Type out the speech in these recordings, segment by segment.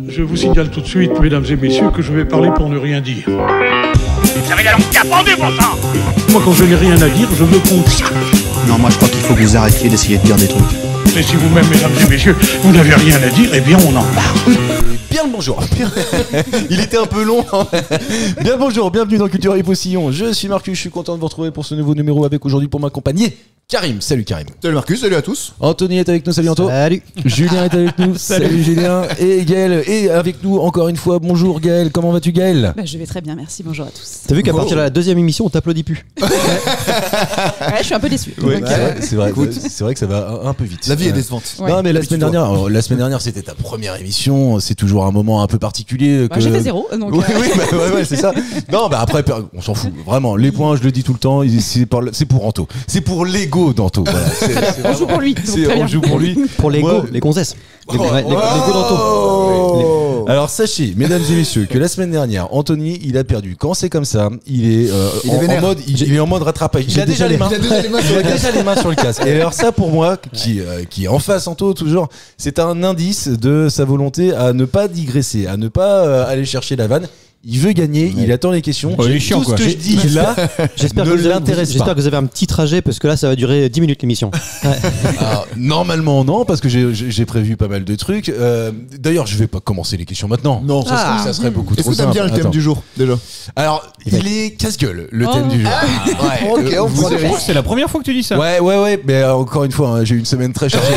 Je vous signale tout de suite, mesdames et messieurs, que je vais parler pour ne rien dire. Vous avez la langue qui a pendu, bon sang. Moi, quand je n'ai rien à dire, je veux qu'on... Non, moi je crois qu'il faut que vous arrêtiez d'essayer de dire des trucs. Et si vous-même, mesdames et messieurs, vous n'avez rien à dire, eh bien, on en parle. Bien le bonjour. Il était un peu long. Bien le bonjour, bienvenue dans Culture et Poussillon. Je suis Marcus, je suis content de vous retrouver pour ce nouveau numéro avec aujourd'hui pour m'accompagner Karim. Salut Karim. Salut Marcus, salut à tous. Anthony est avec nous, salut Anto. Salut. Julien est avec nous, salut Julien. Et Gaël est avec nous encore une fois. Bonjour Gaël, comment vas-tu Gaël? Je vais très bien, merci, bonjour à tous. T'as vu qu'à partir de la deuxième émission, on t'applaudit plus. Ouais, je suis un peu déçu. Ouais, Donc, c'est vrai que ça va un peu vite. La vie est décevante. Ouais. Non mais la semaine dernière c'était ta première émission, c'est toujours un moment un peu particulier. J'ai fait 0, donc... Oui, ouais, c'est ça. Non, bah après, on s'en fout. Vraiment, les points, je le dis tout le temps, c'est pour Anto. C'est pour l'ego d'Anto. Voilà. On joue pour lui. donc très bien. On joue pour lui. Pour l'ego, Moi- les gonzesses. Les go Oh. d'Anto. Alors sachez, mesdames et messieurs, que la semaine dernière, Anthony, il a perdu. Quand c'est comme ça, il est en mode rattrapage. Il a déjà les mains. Il a déjà les mains sur le casque. Et alors ça, pour moi, qui est en face Anto toujours, c'est un indice de sa volonté à ne pas digresser, à ne pas aller chercher la vanne. Il veut gagner, il attend les questions. il est chiant, Tout ce quoi. que je dis là J'espère ne que l'intéresse pas. vous avez un petit trajet parce que là, ça va durer 10 minutes l'émission. Alors, normalement non, parce que j'ai prévu pas mal de trucs. D'ailleurs, je vais pas commencer les questions maintenant. Non, ça serait beaucoup Est-ce trop que t'aimes simple. bien le thème Attends. du jour déjà? Alors, il est casse-gueule, le thème du jour. Ouais. Ok, on vous- prend des risques. C'est la première fois que tu dis ça. Ouais, mais encore une fois, hein, j'ai eu une semaine très chargée.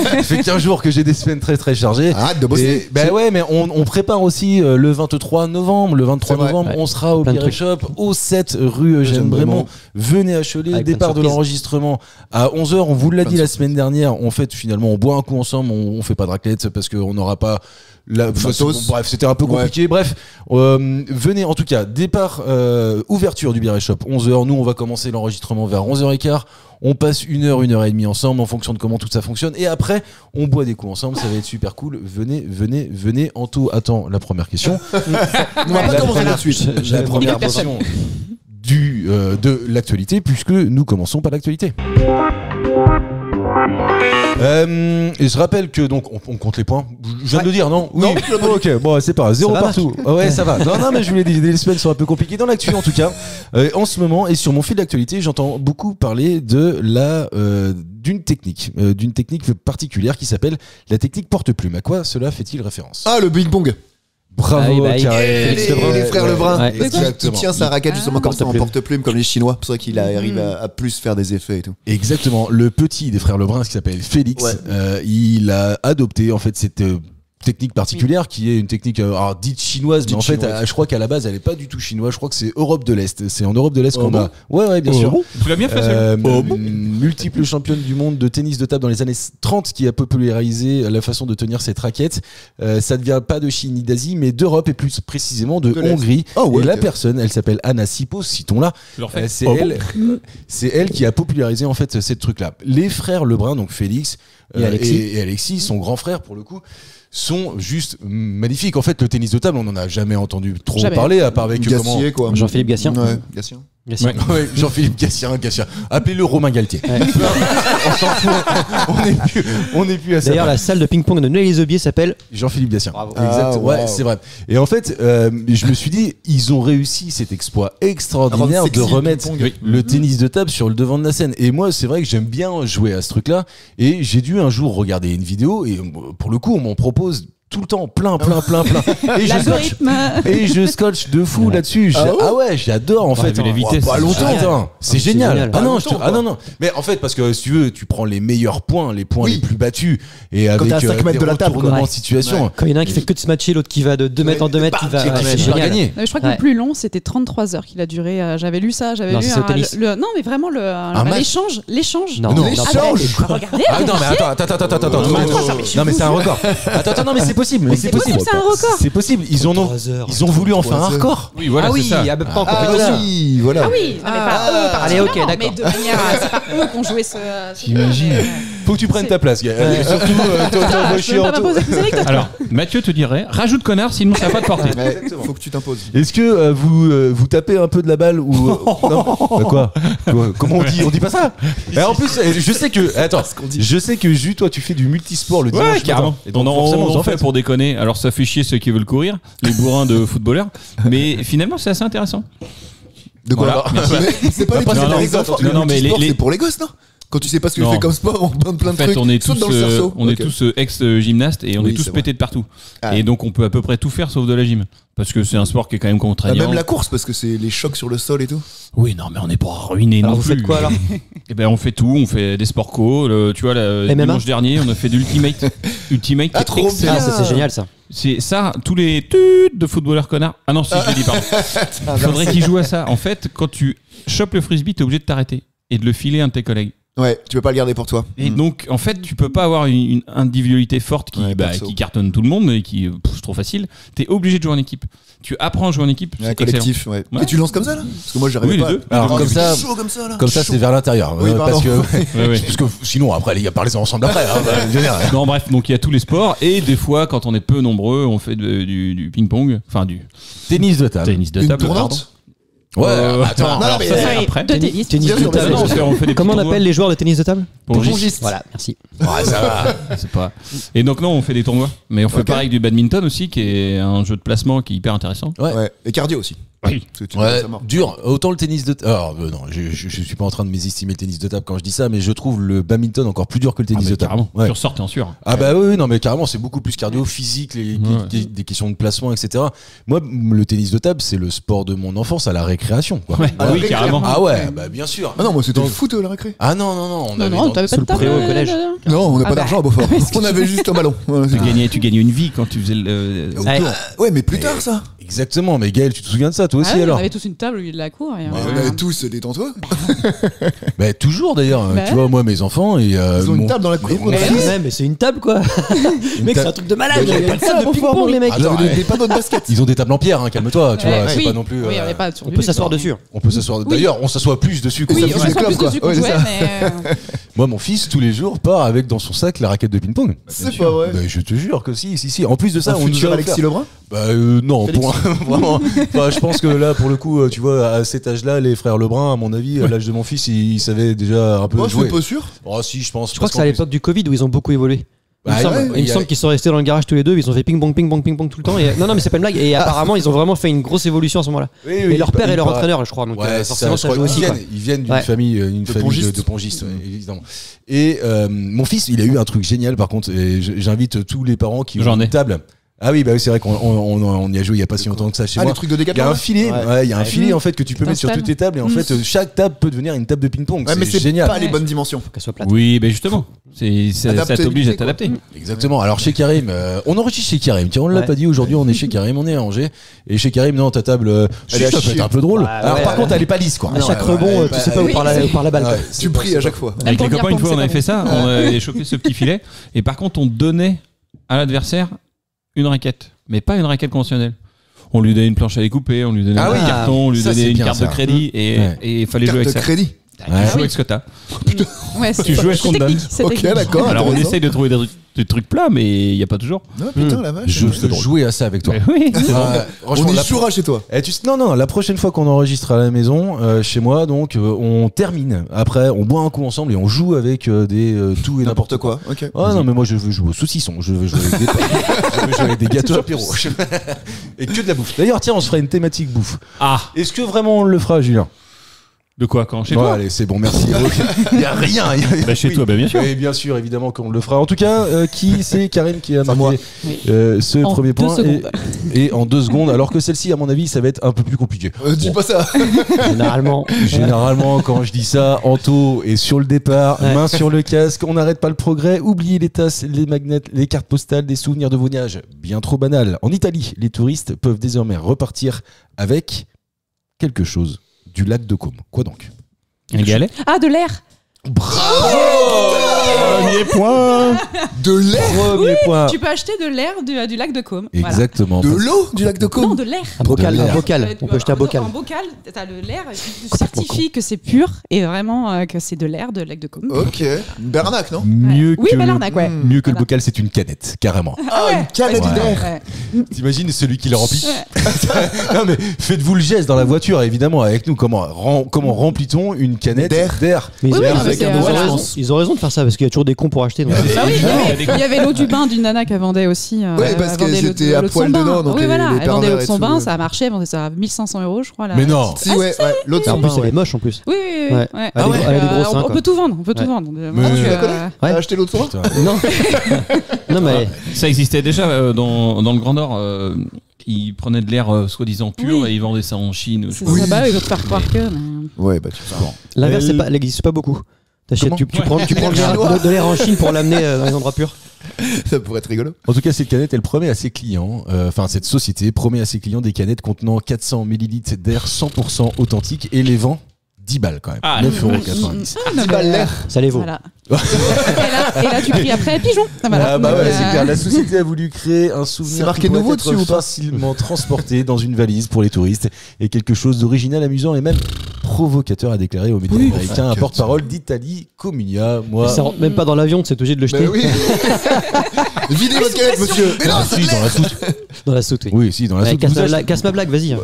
Ça fait 15 jours que j'ai des semaines très très chargées. Arrête de bosser. Et, ouais, mais on prépare aussi le 23 novembre. Le 23 C'est vrai. novembre, Ouais. on sera au Plein de Pirate Shop, au 7 rue Eugène Brémond. Venez à Cholet, Avec départ plein de de l'enregistrement à 11h. On vous l'a Plein dit de la semaine dernière. On fait finalement, on boit un coup ensemble, on fait pas de raclette parce qu'on n'aura pas Matos. bref, c'était un peu compliqué. Bref, venez en tout cas. Départ, ouverture du Pirate Shop, 11h. Nous, on va commencer l'enregistrement vers 11h15. On passe 1h et demie ensemble en fonction de comment tout ça fonctionne. Et après, on boit des coups ensemble. Ça va être super cool. Venez. Anto, attends la première question. On va pas commencer tout de suite. La première question de l'actualité, puisque nous commençons par l'actualité. Et je rappelle que donc on compte les points. Je viens de le dire, non? Oui. Ok, bon, c'est pas grave. Zéro Ça va, partout. Ouais, ça va. Non, mais je vous l'ai dit, les semaines sont un peu compliquées dans l'actu en tout cas. En ce moment et sur mon fil d'actualité, j'entends beaucoup parler de d'une technique particulière qui s'appelle la technique porte-plume. À quoi cela fait-il référence? Ah, le ping-pong. Bravo, bah, Karim. Les frères Lebrun. Ouais. Qui Exactement. tient sa raquette justement comme ça en Porte-plume. porte-plume comme les Chinois. C'est pour ça qu'il arrive à plus faire des effets et tout. Exactement. Le petit des frères Lebrun, qui s'appelle Félix, Ouais. il a adopté en fait cette technique particulière qui est une technique alors, dite chinoise, mais Dite en fait, chinoise. je crois qu'à la base, elle est pas du tout chinoise. Je crois que c'est Europe de l'Est. C'est en Europe de l'Est qu'on bon a. Ouais, bien sûr. Tu l'as bien fait, ça. Multiple championne du monde de tennis de table dans les années 30 qui a popularisé la façon de tenir cette raquette. Ça ne vient pas de Chine ni d'Asie, mais d'Europe et plus précisément de l'Est. Hongrie. Ah ouais, et la ok. personne, elle s'appelle Anna Sipos, citons-la. Je le refais. C'est elle qui a popularisé en fait cette truc-là. Les frères Lebrun, donc Félix Et Alexis. et Alexis, son grand frère pour le coup, sont juste magnifiques. En fait, le tennis de table, on n'en a jamais entendu trop Jamais. parler, à part avec Gassier quoi. Jean-Philippe Gatien. Ouais, Gassien. Gatien. Ouais, Jean-Philippe Gassien. Appelez-le Romain Galtier. Ouais. On s'en fout. On n'est plus à ça. D'ailleurs, la salle de ping-pong de Noël-les-Aubiers s'appelle. Jean-Philippe Gatien. Bravo. Exact. Ah, Ouais, wow. c'est vrai. Et en fait, je me suis dit, ils ont réussi cet exploit extraordinaire Rendre de sexy le remettre ping-pong. le tennis de table sur le devant de la scène. Et moi, c'est vrai que j'aime bien jouer à ce truc-là. Et j'ai dû un jour regarder une vidéo et pour le coup, on m'en propose tout le temps, plein. Et L'algorithme. je scotche de fou là-dessus. Ah Ouais, j'adore en fait. vu les vitesses, Pas c'est longtemps. génial. Attends, c'est C'est génial. génial. Ah non, Pas longtemps, non. Mais en fait, parce que si tu veux, tu prends les meilleurs points, les points Oui. les plus battus et avec t'es à 5 mètres des de la table, retournements quoi. de situation. Ouais. Quand il y en a un qui fait que de se matcher, l'autre qui va de 2 mètres en 2 mètres, qui va. Qui ouais, finit c'est par génial. gagner. Je crois que Ouais. le plus long, c'était 33 heures qu'il a duré. J'avais lu ça, Non, c'est au tennis. non, mais vraiment match. l'échange. Non, Non. L'échange. Regardez, Ah non, mais attends. Non, mais c'est un record. Attends, non, mais c'est possible. c'est possible, c'est un record. C'est possible. Ils ont voulu en faire un 3 heures. record. Oui, voilà, Ah c'est oui, ça. ah bah, pas encore. Ah voilà. oui, voilà. Ah oui, non, mais pas eux allez, ok, particulièrement, mais d'accord. de manière, c'est pas eux qui ont joué ce. T'imagines. Faut que tu prennes ta place, Gaël. Surtout, toi, Ah, moi, je peux même pas m'imposer plus anecdotes. Alors, Mathieu te dirait, rajoute connard, sinon ça va pas te porter. Ouais, faut que tu t'imposes. Est-ce que vous tapez un peu de la balle ou non? Quoi Comment on dit? On dit pas ça. Et en plus, je sais que je sais que Jus, toi, tu fais du multisport le dimanche. Ouais, matin. carrément. Et donc On forcément, vous en en fait faites. pour déconner. Alors ça fait chier ceux qui veulent courir, les bourrins de footballeurs. Mais finalement, c'est assez intéressant. De quoi Voilà, merci. Mais c'est pas les Après, trucs non, pour non, les enfants. non, Le non, mais multisport, les- c'est pour les gosses, non? Quand tu sais pas ce que tu Non. fais comme sport, on donne plein En de fait, trucs. on est Saute tous, dans le cerceau. on est Ok. tous ex-gymnastes et on Oui, est tous c'est pétés de partout. Ah. Et donc on peut à peu près tout faire sauf de la gym. Parce que c'est un sport qui est quand même Ah, contraignant. même la course, parce que c'est les chocs sur le sol et tout. Oui, non, mais on n'est pas ruinés Alors non vous plus. faites quoi alors? Eh ben on fait tout, on fait des sports co. Tu vois, MMA? dimanche dernier, on a fait de l'Ultimate. Ultimate, Ah, qui est trop excellent. Ah, ça c'est génial ça. C'est ça, tous les tuts de footballeurs connards. Ah non, si, je l'ai dit, pardon. Il faudrait qu'ils jouent à ça. En fait, quand tu chopes le frisbee, t'es obligé de t'arrêter et de le filer à un de tes collègues. Ouais, tu peux pas le garder pour toi. Et donc, en fait, tu peux pas avoir une individualité forte Ouais, perso. qui cartonne tout le monde et qui c'est trop facile. T'es obligé de jouer en équipe. Tu apprends à jouer en équipe. Ouais, C'est collectif, ouais. Ouais. Et tu lances comme ça là? Parce que moi j'arrive Oui, les pas. deux. Alors, Oh, comme c'est ça- chaud comme ça là. Comme ça, c'est vers l'intérieur. Oui, parce pardon. que excellent. Ouais, ouais. parce que sinon, après, les gars, parlez ensemble après. Hein, je veux dire. Non, bref, donc il y a tous les sports et des fois, quand on est peu nombreux, on fait du ping-pong, enfin du Tennis de table. tennis de Une table. tournante? Ouais. Attends, Non, alors mais- ça, c'est Ouais, après. de tennis. Tennis Bien de sûr, table. bien sûr. On fait des Comment on petits appelle les joueurs de tennis de table? tournois. Pongiste. Voilà, merci. Ouais, ça va. C'est pas. Et donc non, on fait des tournois, mais on fait Ok. pareil du badminton aussi, qui est un jeu de placement qui est hyper intéressant. Ouais. Et cardio aussi. Oui. Parce que tu Ouais, ça mord. dur. Autant le tennis de table. Alors, non, je suis pas en train de mésestimer le tennis de table quand je dis ça, mais je trouve le badminton encore plus dur que le tennis de table. Carrément. Ouais. Tu ressors, t'es en sûr. Ah bah oui, non mais carrément c'est beaucoup plus cardio, physique, des questions de placement, etc. Moi, le tennis de table, c'est le sport de mon enfance à la récréation. Quoi. Ouais. Ah, oui, la carrément. Ah ouais, bah bien sûr. Ah non, moi c'était le Donc- foot la récré. Ah non, on Non, avait non, t'avais sous pas de le table préau au collège. Non, on n'a Ah pas bah. d'argent à Beaufort. On avait juste un ballon. Ouais, c'est Tu gagnais une vie quand tu faisais le. tout. Ouais. Ouais, mais plus tard ça. Exactement, mais Gaël, tu te souviens de ça toi aussi Ah ouais, on alors? avait tous une table au milieu de la cour. Et, On avait tous détends-toi. Bah toujours d'ailleurs, Bah tu vois moi mes enfants et Ils ont mon- une table dans la cour. mon Ouais. fils- Ouais, mais c'est une table quoi. Mec, c'est un truc de malade. Mais Il y a j'avais pas de table de ping-pong les mecs. Ah, Ils Attends, avaient ouais. des panneaux de basket. Ils ont des tables en pierre, hein, calme-toi, tu vois, Ouais, c'est oui. pas non plus. Oui, on n'est pas sur On du peut luxe, s'asseoir quoi. dessus. On peut s'asseoir. Oui. D'ailleurs, on s'assoit plus dessus. que Oui, ça on fait fait s'assoit du plus club, dessus quoi. qu'on Ouais, jouait, c'est mais. Moi, mon fils, tous les jours, part avec dans son sac la raquette de ping-pong. C'est pas vrai. Bah, je te jure que si. En plus de ça, Un on nous futur a Alexis offert- Lebrun. Bah non, Félix. vraiment. Enfin, je pense que là, pour le coup, tu vois, à cet âge-là, les frères Lebrun, à mon avis, à l'âge de mon fils, ils savaient déjà un peu Moi, je jouer. suis pas sûr. Oh si, je pense. Je crois que c'est à l'époque du Covid où ils ont beaucoup évolué. Il Bah, me semble, ouais, il me semble qu'ils sont restés dans le garage tous les deux, ils ont fait ping-pong, ping-pong, ping-pong tout le temps. Et... Non, mais c'est pas une blague. Et apparemment, ils ont vraiment fait une grosse évolution à ce moment-là. Oui, Et leur père est leur paraît- entraîneur, je crois. Donc Ouais, c'est forcément, je ça crois joue aussi. qu'ils quoi. viennent, ils viennent d'une Ouais. famille, une famille pongistes. de pongistes, ouais, évidemment. Et mon fils, il a eu un truc génial, par contre, et j'invite tous les parents qui ont J'en ai. une table. Ah oui, bah oui, c'est vrai qu'on y a joué il y a pas si longtemps que ça chez Ah, moi. les trucs de Il y a Decathlon. un filet, il y a un filet en fait que tu peux mettre sur toutes tes tables et en fait chaque table peut devenir une table de ping-pong. Ouais, mais C'est c'est génial. pas les bonnes dimensions. Qu'elle soit plate. Oui, mais justement, ça Adaptabilité, t'oblige à quoi. t'adapter. Exactement. Alors chez Karim, on enregistre chez Karim. Tiens, on l'a Ouais. pas dit aujourd'hui, on est chez Karim, on est à Angers. Et chez Karim, non, ta table, Elle est à ça peut chier. être un peu drôle. Ouais, Alors ouais, par ouais. contre, elle est pas lisse quoi. À chaque rebond, tu sais pas où part la balle. quoi. Tu pries à chaque fois. Avec pour les le copains, une beer-pong, fois, on c'est avait pas fait ça. On avait chopé ce petit filet. Et par contre, on donnait à l'adversaire une raquette, mais pas une raquette conventionnelle. On lui donnait une planche à découper, on lui donnait Ah un oui, carton, on lui ça, donnait c'est une bien, carte ça. de crédit Ouais. et il fallait jouer Carte avec de ça. crédit. Tu joues avec ce que t'as. Ouais, Tu joues avec ce qu'on te donne. c'est Ok, technique. d'accord. Alors on intéressant. essaye de trouver des trucs plats, mais il n'y a pas toujours. Non, putain, la vache. Je c'est veux drôle. jouer à ça avec toi. Mais oui. Franchement, On la y jouera chez toi. non, la prochaine fois qu'on enregistre à la maison, chez moi, donc, on termine. Après, on boit un coup ensemble et on joue avec des tout et n'importe quoi. Ok. Ah non, mais moi je veux jouer au saucisson, je veux jouer avec des je veux jouer avec des gâteaux apéro. Et que de la bouffe. D'ailleurs, tiens, on se fera une thématique bouffe. Ah, Est-ce que vraiment on le fera, Julien? de quoi quand chez Ouais, toi allez, c'est bon, merci. Il y a rien. Bah, chez toi, bah, bien sûr. Oui, bien sûr, évidemment qu'on le fera. En tout cas, qui c'est Karim qui a C'est marqué Oui. ce En premier 2 point secondes. et en 2 secondes, alors que celle-ci, à mon avis, ça va être un peu plus compliqué. Dis pas ça. Généralement. Généralement, quand je dis ça, Anto est sur le départ, Ouais. main sur le casque, on n'arrête pas le progrès, oubliez les tasses, les magnets, les cartes postales, des souvenirs de voyage. Bien trop banal. En Italie, les touristes peuvent désormais repartir avec quelque chose du lac de Côme. Quoi donc? Un galet. Ah, de l'air. Premier point. De l'air. Premier point. Tu peux acheter de l'air du lac de Caume. Voilà. Exactement. De l'eau du lac de Non, Caume. de l'air. Un bocal, De un l'air. bocal. On peut acheter un bocal. En bocal, t'as le l'air, tu certifies que c'est pur et vraiment que c'est de l'air de lac de Caume. Ok. Bernac, non? Mieux Oui, que Balarnac, ouais. mieux que le Voilà. bocal, c'est une canette, carrément. Ah, une canette Ouais. d'air. Ouais. T'imagines celui qui le remplit? Non mais faites-vous le geste dans la voiture, évidemment, avec nous. Comment remplit-on une canette D'air. Mais ils, Oui, ont- oui, ils- non, mais ils c'est, ont voilà. raison, ils ont raison de faire ça parce qu'il y a toujours des cons pour acheter. Donc. Ah oui, Évidemment, il y avait l'eau du bain d'une nana qui vendait aussi. Ouais, parce elle que vendait c'était à l'eau de poil son bain. dedans, donc oui, les voilà, elle vendait l'eau pervers de et son tout, bain, ouais. ça a marché, elle vendait ça à 1500 €, je crois. Mais non. Si, ouais, l'autre, Et en c'est plus, bain, elle est ouais. moche en plus. Oui, oui, Ouais. ouais. Elle a des- elle a des gros seins, on quoi. peut tout vendre, on peut tout Ouais. vendre. Mais Donc, tu la connais Ouais. T'as acheté l'autre soir? Non. Non, mais. Ça existait déjà dans le Grand Nord. Ils prenaient de l'air soi-disant pur Oui. et ils vendaient ça en Chine. je c'est crois. ça, bah, ils vont te faire croire que. mais- Ouais, bah tu comprends. L'inverse, Elle- elle n'existe pas beaucoup. T'achètes, Comment tu prends de l'air en Chine pour l'amener dans les endroits purs. Ça pourrait être rigolo. En tout cas, cette canette, elle promet à ses clients, enfin cette société promet à ses clients des canettes contenant 400 millilitres d'air 100% authentique et les vend 10 balles quand même. Ah, 9,90 €. Ah, non, mais, balles l'air. Ça les vaut. Voilà. et là, tu cries après pigeon. Voilà. Ah bah Donc, ouais, c'est clair. La société a voulu créer un souvenir C'est marqué qui pourrait nouveau être dessus ou pas facilement transporté dans une valise pour les touristes et quelque chose d'original, amusant et même provocateur, a déclaré au média américain un porte-parole d'Italie Communia. Moi, Ça rentre même pas dans l'avion, c'est obligé de le jeter Bah oui. Videz votre canette, monsieur. Mais non, ça si, dans la soute. dans la soute. Oui. Oui, si, dans la Ouais, soute. casse, Vous achetez- casse ma blague, vas-y.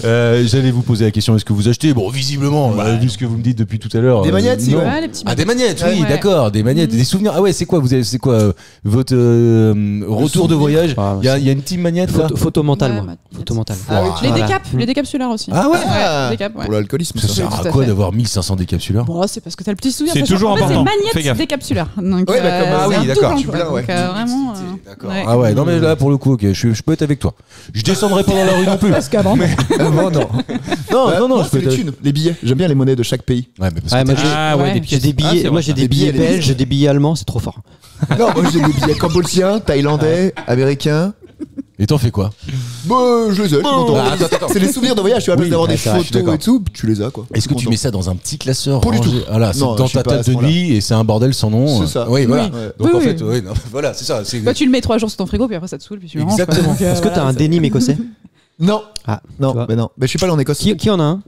J'allais vous poser la question, est-ce que vous achetez? Bon, visiblement, vu ce que vous me dites depuis tout à l'heure. Des magnettes, si, non. Ouais, les petits Ah, des magnettes, oui, Ouais. d'accord, des magnettes, des souvenirs. Ah ouais, c'est quoi, votre retour de voyage? Ah, Il y a une team magnette là? Photo mentale, Ouais, moi. bah, Photo mentale. Ah oui, Les Voilà. décapes, les décapsuleurs aussi. Ah ouais? Ouais, décapes, ouais. Pour l'alcoolisme, Ça ça. sert tout à à quoi fait. d'avoir 1500 décapsuleurs? Bon, c'est parce que t'as le petit souvenir. C'est Parce que, toujours en fait, important. C'est Fais magnette gaffe. décapsuleur. Donc, Ouais, bah, comme- ah oui, c'est un d'accord, double tu emploi. plains, ouais. Donc, vraiment. D'accord. ouais. Ah ouais, non mais là pour le coup, ok, je peux être avec toi. Je descendrai pas dans la rue non plus. Parce qu'avant, Avant, non. Non, Moi, je peux c'est les thunes, les billets. J'aime bien les monnaies de chaque pays. Ouais, mais parce Ouais, que moi, t'as- j'ai- Ah ouais, Ouais. des J'ai pièces. des Ah, billets, c'est moi vrai, j'ai ça. des Des billets billets, les belges, j'ai des billets allemands, c'est trop fort. Non, moi j'ai des billets cambodgiens, thaïlandais, américains. Et t'en fais quoi? Bah, je les ai, je suis content. Ah, attends. C'est les souvenirs de voyage, tu vois, à place Oui, d'avoir ouais, des c'est vrai, je suis photos d'accord. et tout, tu les as quoi. Est-ce que tu mets ça dans un petit classeur Pas du rangé tout. Voilà, c'est Non, dans je suis ta pas à table ce de point-là. lit et c'est un bordel sans nom. C'est ça. Oui, voilà. Oui. Donc Oui, en oui. fait, oui, non, voilà, c'est ça. c'est- Toi, tu le mets 3 jours sur ton frigo, puis après ça te saoule, puis tu le ranges. quoi. Exactement. Donc, Est-ce que t'as voilà, un c'est- denim écossais? Non, Ah, non, tu vois. mais non. Mais je suis pas allé en Écosse. Qui en a un?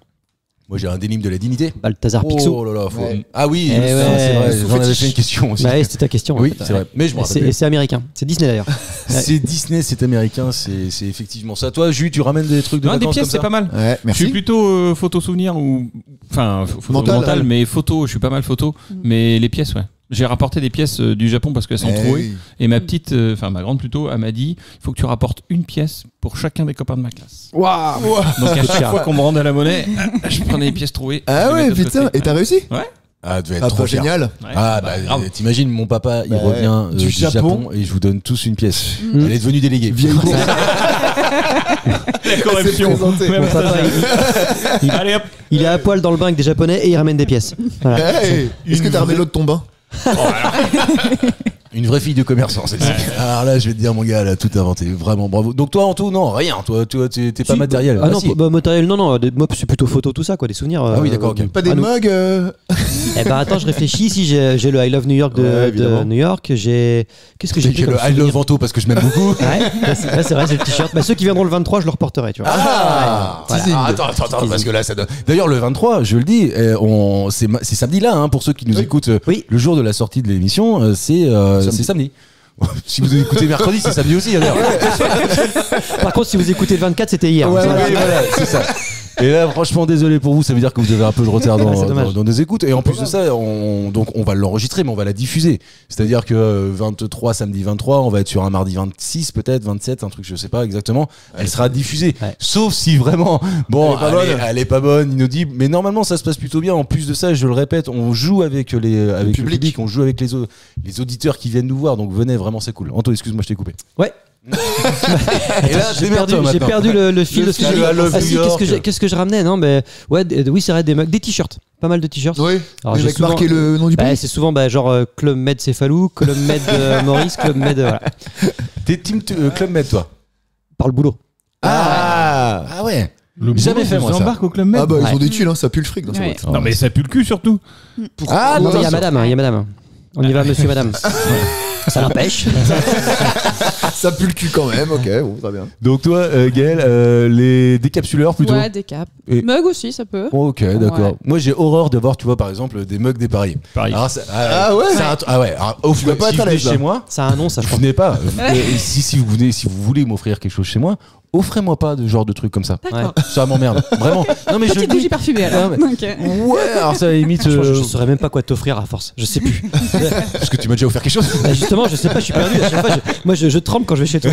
Moi j'ai un dénime de la dignité. Balthazar Picsou. Oh là là, faut- Ouais. Ah oui, Eh ça, ouais, c'est vrai, sous j'en avais fétiche. fait une question aussi. Bah ouais, c'était ta question. en Oui, fait. c'est vrai. Mais je me Et rappelle c'est- plus. et c'est américain. C'est Disney d'ailleurs. C'est Disney, c'est américain, c'est effectivement ça. Toi, Jus, tu ramènes des trucs de Non, des vacances pièces, comme c'est ça pas mal. Ouais, Je merci. suis plutôt photo souvenir ou enfin photo Mental, mental, ouais. mais photo, je suis pas mal photo, mais les pièces ouais. J'ai rapporté des pièces du Japon parce qu'elles sont Eh trouées oui. et ma petite enfin ma grande plutôt elle m'a dit il faut que tu rapportes une pièce pour chacun des copains de ma classe. Waouh. Donc à chaque cher. fois qu'on me rendait la monnaie, je prenais les pièces trouées. je Ah les ouais, mettais de putain, côté. et t'as réussi? Ah, devait être Ah, trop pas fier. génial. Ouais. Ah Bah, bah, grave. t'imagines, mon papa, il Bah, revient du du Japon. Japon et je vous donne tous une pièce. Mm. Elle est devenue déléguée. Vieille bourse. La corruption. présenté. Ouais, Mon ouais, papa, Allez hop. il est à poil dans le bain avec des japonais et il ramène des pièces. Voilà. Hey, est-ce que t'as ramené l'eau de ton bain? Une vraie fille de commerçant, celle-ci. Alors là, je vais te dire, mon gars, elle a tout inventé. Vraiment, bravo. Donc toi, en tout, non, rien. Toi, t'es pas Si, matériel. Ah non, si. bah, matériel, non, non. Moi, c'est plutôt photo, tout ça, quoi, des souvenirs. Ah oui, d'accord, ok. Pas des ah, nous- mugs Eh ben attends, je réfléchis. Si j'ai le I Love New York Ouais, de évidemment. New York, j'ai. Qu'est-ce que j'ai J'ai fait le comme I Love souvenir Vento parce que je m'aime beaucoup. Ouais, c'est vrai, c'est le t-shirt. Bah, ceux qui viendront le 23, je le reporterai, tu vois. Ah, Voilà. teasing. Attends, parce que là, ça donne. D'ailleurs, le 23, je le dis, c'est samedi là, hein, pour ceux qui nous Oui. écoutent. Oui. Le jour de la sortie de l'émission, c'est samedi. Si vous écoutez mercredi, c'est samedi aussi, d'ailleurs. Par contre, si vous écoutez le 24, c'était hier. Ouais, Voilà. oui, voilà, c'est ça. Et là, franchement, désolé pour vous, ça veut dire que vous avez un peu de retard Ouais, c'est dommage. dans nos écoutes. Et en plus de ça, on va l'enregistrer, mais on va la diffuser. C'est-à-dire que 23, samedi 23, on va être sur un mardi 26, peut-être, 27, un truc, je sais pas exactement. Elle sera diffusée. Ouais. Sauf si vraiment, bon, Elle est pas bonne. elle est pas bonne, inaudible. Mais normalement, ça se passe plutôt bien. En plus de ça, je le répète, on joue avec le public, on joue avec les auditeurs qui viennent nous voir. Donc venez, vraiment, c'est cool. Anto, excuse-moi, je t'ai coupé. Ouais. Et là, J'ai perdu le fil de ce que fil j'ai de I Love Ah New si, York. qu'est-ce que je ramenais Non, mais ouais, oui, c'est vrai, des mugs, des t-shirts, pas mal de t-shirts. Oui. Alors, j'ai Avec souvent- marqué le nom du Bah, pays. c'est souvent genre Club Med Céphalou, Club Med Maurice, Club Med voilà. T'es team Club Med, toi. Par le boulot. Ah Ah ouais. Jamais fait, moi, ça. Embarque au Club Med. Ah bah, ils Ouais. ont des thunes, hein, ça pue le fric dans ces Ouais. boîtes. Non, mais ça pue le cul surtout. Ah, Non, il y a attention. madame, il y a madame. On y va, monsieur, madame. Ça l'empêche. Ça pue le cul quand même, ok, bon, très bien. Donc toi, Gaël, les décapsuleurs plutôt. Ouais, des capes. Et- Mug aussi, ça peut. Ok, d'accord. Ouais. Moi, j'ai horreur de voir, tu vois, par exemple, des mugs dépareillés. Pareil. Alors, Ah ouais. Ah ouais. Alors, Tu vas pas si être à vous venez l'aise, là. chez moi, Ça a un nom, ça, je crois. venez pas. Si vous voulez m'offrir quelque chose chez moi, offrez-moi pas de genre de truc comme ça. D'accord. Ça m'emmerde. Vraiment. Non mais je le Petite dis. bougie parfumée alors. Ah, mais- Ok. Ouais, alors ça limite. Je saurais même pas quoi t'offrir à force. Je sais plus. Parce que tu m'as déjà offert quelque chose. Bah, justement, je sais pas, je suis perdu. À chaque fois, moi, je tremble quand je vais chez toi.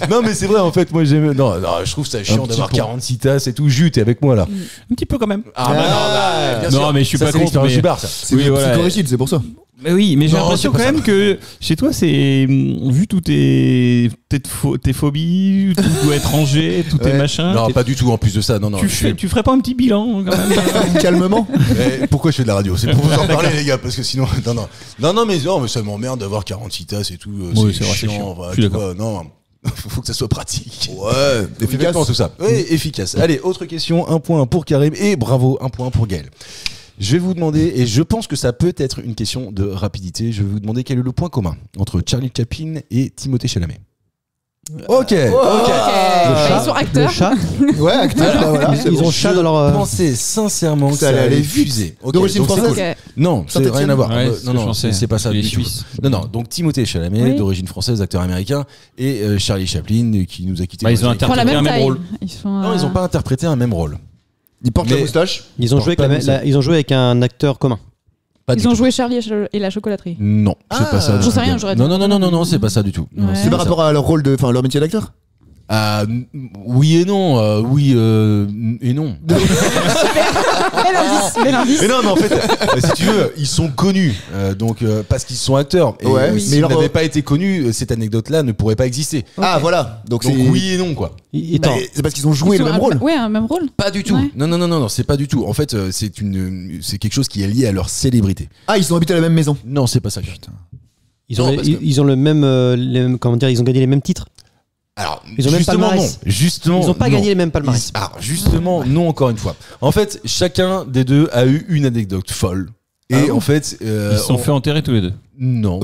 Non mais c'est vrai en fait. Moi j'aime. Non, je trouve ça chiant petit d'avoir pont. 46 tasses et tout. Jus, t'es avec moi là. Un petit peu quand même. Ah bah non, bien Non, sûr. mais je suis Ça, pas c'est contre, l'expérience mais- du bar, ça. C'est Oui, voilà. psychorigide, c'est pour ça. Mais oui, mais j'ai Non, l'impression c'est quand pas même que chez toi, c'est vu tous tes phobies, tout doit être rangé, tout tes Ouais. machins. Non, pas du tout. En plus de ça, non. Tu ferais pas un petit bilan quand même Calmement. Pourquoi je fais de la radio? C'est pour vous en parler, les gars, parce que sinon, non, mais ça m'emmerde d'avoir 46 tasses et tout. Oui, c'est vrai, c'est chiant. Voilà, Je suis tu d'accord. vois, non. Faut que ça soit pratique. Ouais, efficace. Tout ça. Oui, efficace. Allez, autre question. 1 point pour Karim et bravo, 1 point pour Gaël. Je vais vous demander, et je pense que ça peut être une question de rapidité, je vais vous demander quel est le point commun entre Charlie Chaplin et Timothée Chalamet. Ok. Ils sont acteurs. Le chat. Ouais, acteur, bah voilà. c'est Ils bon. ont chat dans leur. Je pensais sincèrement que Ça ça allait allait aller fuser. Ok, D'origine donc c'est française. Ok. Non, c'est Saint-Étienne. rien à voir. Ouais, Non, c'est ce que je non, pensais. c'est pas ça Les du tout. Suisses. Non, donc Timothée Chalamet, Oui. d'origine française, acteur américain, et Charlie Chaplin, qui nous a quittés. Bah, dans ils les ont années Ils font la 80. même un même taille. rôle. Non, ils n'ont pas interprété un même rôle. Il porte la Mais- moustache. Ils ont joué Pas avec nous, ça. ils ont joué avec un acteur commun. Pas du Ils ont tout. joué Charlie et la chocolaterie. Non, c'est pas ça. du J'en sais tout. rien, j'aurais dit. Non, c'est pas ça du tout. Non, Ouais. c'est C'est pas par ça. rapport à leur rôle de, enfin leur métier d'acteur. Oui et non, oui et non. Bel indice, bel indice. Mais non, mais en fait, si tu veux, ils sont connus, donc parce qu'ils sont acteurs. Et Ouais, oui. s'ils Mais leur- n'avaient pas été connus, cette anecdote-là ne pourrait pas exister. Ah voilà. Donc Donc c'est oui et non quoi. Attends, C'est parce qu'ils ont joué Ils le sont même rôle. Ouais, un même rôle. Pas du tout. Ouais. Non, c'est pas du tout. En fait, c'est quelque chose qui est lié à leur célébrité. Ah, ils ont habité à la même maison. Non, c'est pas ça. ils ont, Non, parce que- ils ont le même, comment dire, ils ont gagné les mêmes titres. Alors, Ils ont même justement non. palmarès. Justement, Ils ont pas non. gagné les mêmes palmarès. Alors justement, non encore une fois. En fait, chacun des deux a eu une anecdote folle. Et en fait, Ils se sont fait enterrer tous les deux. Non.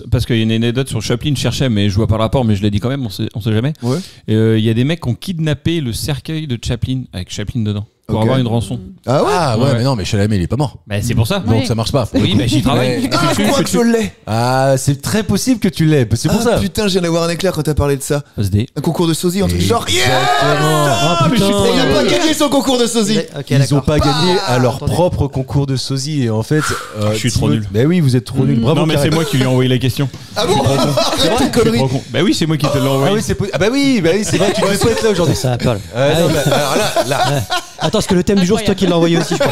Parce qu'il y a une anecdote sur Chaplin, je cherchais, mais je vois pas le rapport, mais je l'ai dit quand même, on sait jamais. Ouais. Il y a des mecs qui ont kidnappé le cercueil de Chaplin, avec Chaplin dedans, pour Ok. avoir une rançon. Ah ouais. Ah ouais, Ouais. mais non, mais Chalamet il est pas mort. Bah, c'est pour ça. Ouais. Donc ça marche pas. Oui, mais j'y travaille. Ouais. Ah, je crois que je l'ai. Ah, c'est très possible que tu l'aies. C'est pour ça. Putain, je viens d'avoir un éclair quand t'as parlé de ça. SD. Un concours de sosie, un truc genre. Yeah. Ah, mais je suis trop Il a nul. pas gagné son concours de sosie. Ok, Ils ont d'accord. pas gagné à leur Attendez. propre concours de sosie et en fait. Je suis trop nul. Mais oui, vous êtes trop nul. Bravo. Non, mais Karim. c'est moi qui lui ai envoyé la question. Ah bon? Arrête tes conneries. Bah oui, c'est moi qui te l'ai Ah envoyé. oui, c'est vrai. Tu devais pas être là aujourd'hui. Ça Paul. Non, mais alors là. Attends, parce que le thème du jour, c'est toi qui l'as envoyé aussi, je crois.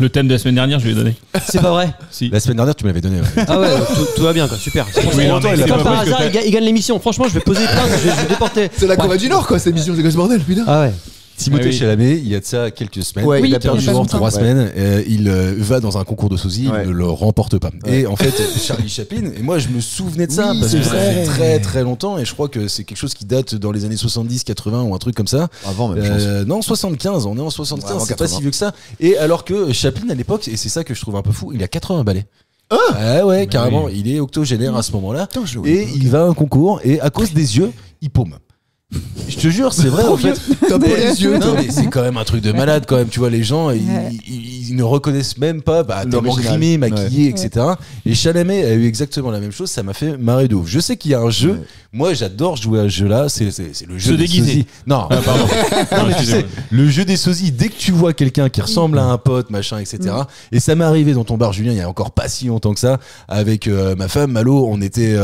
Le thème de la semaine dernière, je lui ai donné. C'est pas vrai. Si. La semaine dernière, tu me l'avais donné. Ouais. Ah ouais, donc tout va bien, quoi. Super. Oui, non, mais c'est Comme pas par parce que hasard, t'as- il gagne l'émission. Franchement, je vais poser plainte, je vais déporter. C'est la Corée du Nord, quoi, cette émission, c'est quoi ce bordel, putain? Ah ouais. Timothée Ah oui. Chalamet, il y a de ça quelques semaines. Ouais, Oui, il a il y a perdu pas Genre longtemps. 3 Ouais. semaines, il va dans un concours de sosie, Ouais. il ne le remporte pas. Ouais. Et en fait, Charlie Chaplin, et moi je me souvenais de ça, Oui, parce c'est que ça vrai. fait très très longtemps, et je crois que c'est quelque chose qui date dans les années 70, 80 ou un truc comme ça. Avant même, je pense. Non, 75, on est en 75, Ouais, avant c'est pas 80. si vieux que ça. Et alors que Chaplin à l'époque, et c'est ça que je trouve un peu fou, il a 80 balais. Ah ouais, carrément, il est octogénaire à ce moment-là. Putain, je l'ai oublié. Et il va à un concours, et à cause des yeux, il paume. Je te jure, c'est vrai en fait. T'as pas les yeux, Non toi. mais c'est quand même un truc de malade quand même. Tu vois les gens, ils ne reconnaissent même pas, tellement L'original. grimé, maquillé, Ouais. etc. Et Chalamet a eu exactement la même chose. Ça m'a fait marrer de ouf. Je sais qu'il y a un jeu. Ouais. Moi, j'adore jouer à ce jeu-là. C'est le jeu Se des déguiser. sosies. Non. Ah, pardon. Non, mais tu sais, le jeu des sosies, dès que tu vois quelqu'un qui ressemble à un pote, machin, etc. Et ça m'est arrivé dans ton bar, Julien, il y a encore pas si longtemps que ça, avec ma femme, Malo, on était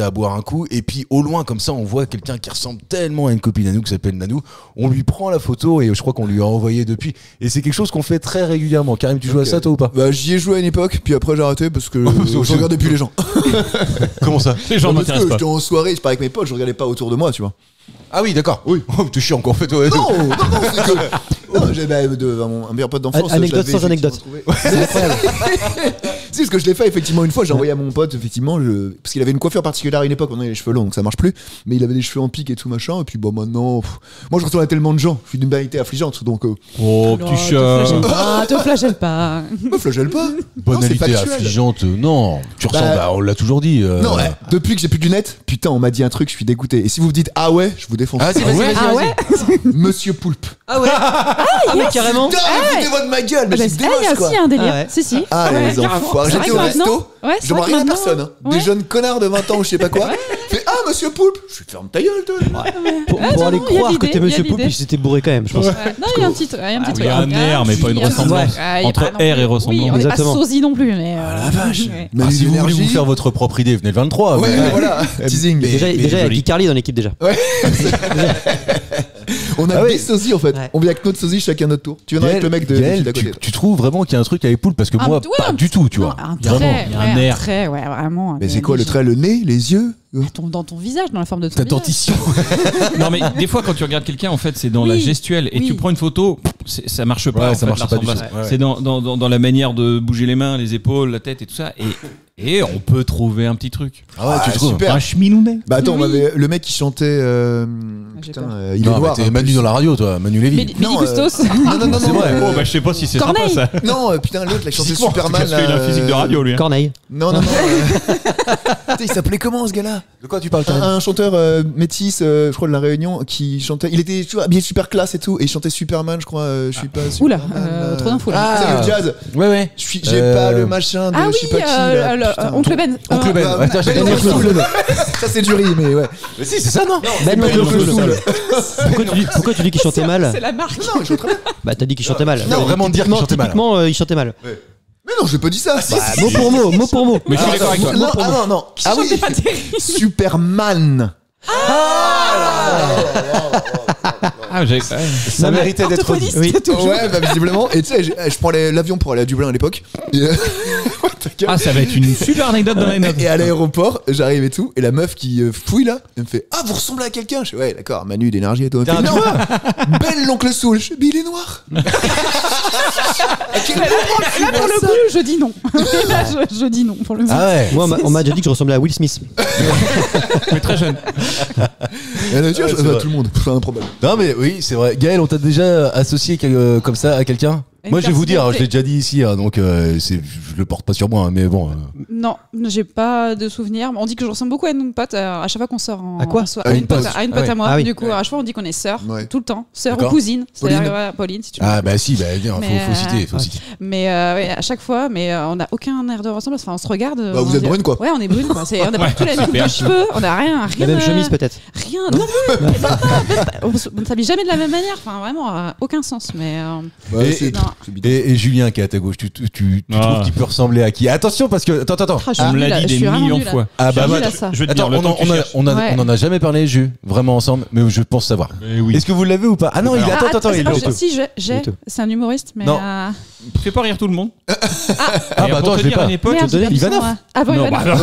à boire un coup, et puis au loin, comme ça, on voit quelqu'un qui ressemble tellement à une copine à nous, qui s'appelle Nanou, on lui prend la photo, et je crois qu'on lui a envoyé depuis. Et c'est quelque chose qu'on fait très régulièrement. Karim, tu joues à ça, toi, ou pas? Bah, j'y ai joué à une époque, puis après j'ai arrêté parce que je regardais plus les gens. Comment ça? Les gens Parce que m'intéressent pas. j'étais en soirée, je parlais avec mes potes, je regardais pas autour de moi, tu vois. Ah oui, d'accord. Oui. Oh, t'es chiant, quoi, en fait. Ouais. Non, c'est que. Non, j'avais un meilleur pote d'enfance. Anecdote je l'avais sans anecdote. effectivement trouvé. C'est incroyable. Si, parce que je l'ai fait effectivement une fois, j'ai envoyé à mon pote, effectivement, parce qu'il avait une coiffure particulière à une époque, on avait les cheveux longs donc ça marche plus, mais il avait des cheveux en pique et tout machin, et puis bon maintenant, moi je retourne à tellement de gens, je suis d'une vanité affligeante donc. Oh, Non, petit chat. te flagelle pas. Me flagelle pas. Non, c'est Banalité factuel. affligeante, non. Tu ressembles, on l'a toujours dit. Non, ouais. Depuis que j'ai plus de lunettes, putain, on m'a dit un truc, je suis dégoûté. Et si vous vous dites ah ouais, je vous défonce. Vas-y, vas-y, vas-y. Ah ouais. Monsieur Poulpe. Ah ouais. Mais carrément. Putain, foutez-moi de ma gueule, mais Bah, c'est il y a dégueulasse quoi. aussi un délire. Ah ouais. Si. Ah Ouais, les carrément. enfoirés. C'est vrai J'étais que au maintenant- resto, Ouais, je c'est vrai demande que rien à maintenant- personne. Des Ouais. jeunes connards de 20 ans ou je sais pas quoi. Fait ah monsieur Poulpe. Je suis ferme ta gueule toi. Pour Ah, aller non, il y a croire que l'idée, t'es il y a Monsieur Poulpe, l'idée. il s'était bourré quand même, je pense. Ouais. Non, il y a un petit truc. Il y a un air, mais pas une ressemblance. Entre air et ressemblance. Oui, on est pas Exactement. sosie non plus, mais. La vache. Ouais. Ah, si vous voulez vous faire votre propre idée, venez le 23. Ouais, mais- voilà. Teasing. Déjà, il y a joli. Guy Carly dans l'équipe déjà. On a Ah ouais. des sosies en fait. Ouais. On vient avec notre sosie chacun notre tour. Tu viendras avec le mec de Gaël, d'à côté. tu trouves vraiment qu'il y a un truc avec Poulpe? Parce que moi, Ouais, pas un du tout, tu Non, vois. un Vraiment, trait, il y a un ouais, air. trait, ouais, vraiment. Mais c'est quoi le trait? Le nez? Les yeux? Dans ton visage, dans la forme de ton Ta visage. dentition. Non, mais des fois, quand tu regardes quelqu'un, en fait, c'est dans Oui, la gestuelle. Et oui. tu prends une photo, ça marche pas. Ouais, en ça fait, marche la pas du ressemblance. tout. Ouais, ouais. C'est dans la manière de bouger les mains, les épaules, la tête et tout ça. Et on peut trouver un petit truc. Ah ouais, tu Ah, trouves. super. Un cheminounet. Bah attends, Oui. on avait le mec qui chantait. J'ai Putain, peur. il est Non, mais noir. t'es en Manu plus. dans la radio, toi, Manu Lévy. Billy Non, Gustos. Non, C'est vrai. Oh, bah, je sais pas si c'est sympa Corneille. ça. Non, putain, l'autre, la chantait Physiquement, Superman. Parce qu'il a un physique de radio, lui. hein. Corneille. Non. Putain, il s'appelait comment ce gars-là? De quoi tu parles, Karim? Un chanteur métis, je crois de la Réunion, qui chantait. Il était toujours habillé super classe et tout, et il chantait Superman, je crois. Je suis pas. Oula, Superman, trop d'infos là. C'est le jazz. Ouais, ouais. J'ai pas le machin de Ah je sais oui, pas qui. là. Putain. Oncle Ben. Oncle Ben. Ouais, tiens, Ben j'ai- Oncle Soul. Ça c'est du riz, mais ouais. Mais si, c'est ça, non? Ben Ben Oncle Oncle Soul. Soul. Pourquoi tu dis qu'il chantait mal? C'est la marque. Non, je chante très bien. Bah t'as dit qu'il chantait mal. Non, vraiment dire qu'il chantait mal. Typiquement, il chantait mal. Mais non, j'ai pas dit ça. Si, si, Mot si. pour mot, mot pour mot. Mais je suis d'accord avec toi. Non, non. Ah oui. pas terrible. Superman. Ah, j'ai. Ça méritait d'être dit. Orthophoniste, toujours. Ouais, bah visiblement. Et tu sais, je prends l'avion pour aller à Dublin à l'époque. Et, ta gueule. Ah, ça va être une super anecdote dans les notes. Et à l'aéroport, j'arrive et tout, et la meuf qui fouille là, elle me fait ah vous ressemblez à quelqu'un. Je fais ouais d'accord, Manu d'énergie et toi. Elle me fait, non, Ben l'oncle Soul. Je fais mais il est noir. Là, pour le coup, je dis non. Là, je dis non pour le coup. Ah ouais. Moi, on m'a déjà dit que je ressemblais à Will Smith. Mais très jeune. Et là, tu vois, Ouais, je- c'est vrai. tout le monde, c'est improbable. Non, mais oui, c'est vrai. Gaël, on t'a déjà associé comme ça à quelqu'un? Une Moi, je vais vous dire, je personnalité. l'ai déjà dit ici, hein, donc je le porte pas sur moi, hein, mais bon. Non, j'ai pas de souvenirs. On dit que je ressemble beaucoup à une pote à chaque fois qu'on sort en. À quoi à une pote, Ah à une pote ouais. à moi. Ah oui. Du coup, à chaque fois, on dit qu'on est sœurs Ouais. tout le temps. Sœurs ou D'accord. cousines. Pauline. C'est-à-dire, ouais, Pauline, si tu veux. Ah bah si, bah bien, faut Mais, citer, faut ouais. citer. Mais ouais, à chaque fois, mais on n'a aucun air de ressemblance. Enfin, on se regarde. Bah, vous on êtes dit- brune, quoi. Ouais, on est brune quoi. On a pas tous la même coupe super. de cheveux. On a rien. La même chemise peut-être. Rien. Non, plus, même pas. On ne s'habille jamais de la même manière. Enfin, vraiment, aucun sens. Mais Ouais, Et- c'est- non. c'est bidon. Et Julien qui est à ta gauche, tu Ah. trouves qu'il peut ressembler à qui? Attention parce que attends. Ah, je suis On me nulle l'a à- dit je des suis vraiment millions de nulle à- fois. Ah bah, je suis nulle bah, à ça. Je vais te dire, Attends, le temps que tu cherches. on Ouais. en a jamais parlé, Jus, vraiment ensemble, mais je pense savoir. Mais oui. Est-ce que vous l'avez ou pas? Ah non, il Alors- attends, c'est il pas- est Si, j'ai. C'est un humoriste, mais. Non. Fais pas rire tout le monde. Ah Et bah pour attends, te je vais dire, pas. à une époque, Merde, donner j'ai perdu Ivanov. son, Avant Non, Ivanov. bah, alors,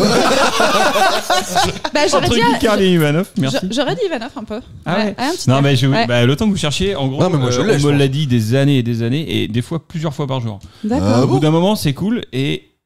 Bah, j'aurais entre dit. Picard et Ivanov, merci. J'aurais dit Ivanov un peu. Ah ouais. un petit Non, air. mais Ouais. bah, le temps que vous cherchiez, en gros, Non, mais moi, je l'ai, on je me pense. l'a dit des années et des années, et des fois plusieurs fois par jour. D'accord. Au bout d'un moment, c'est cool,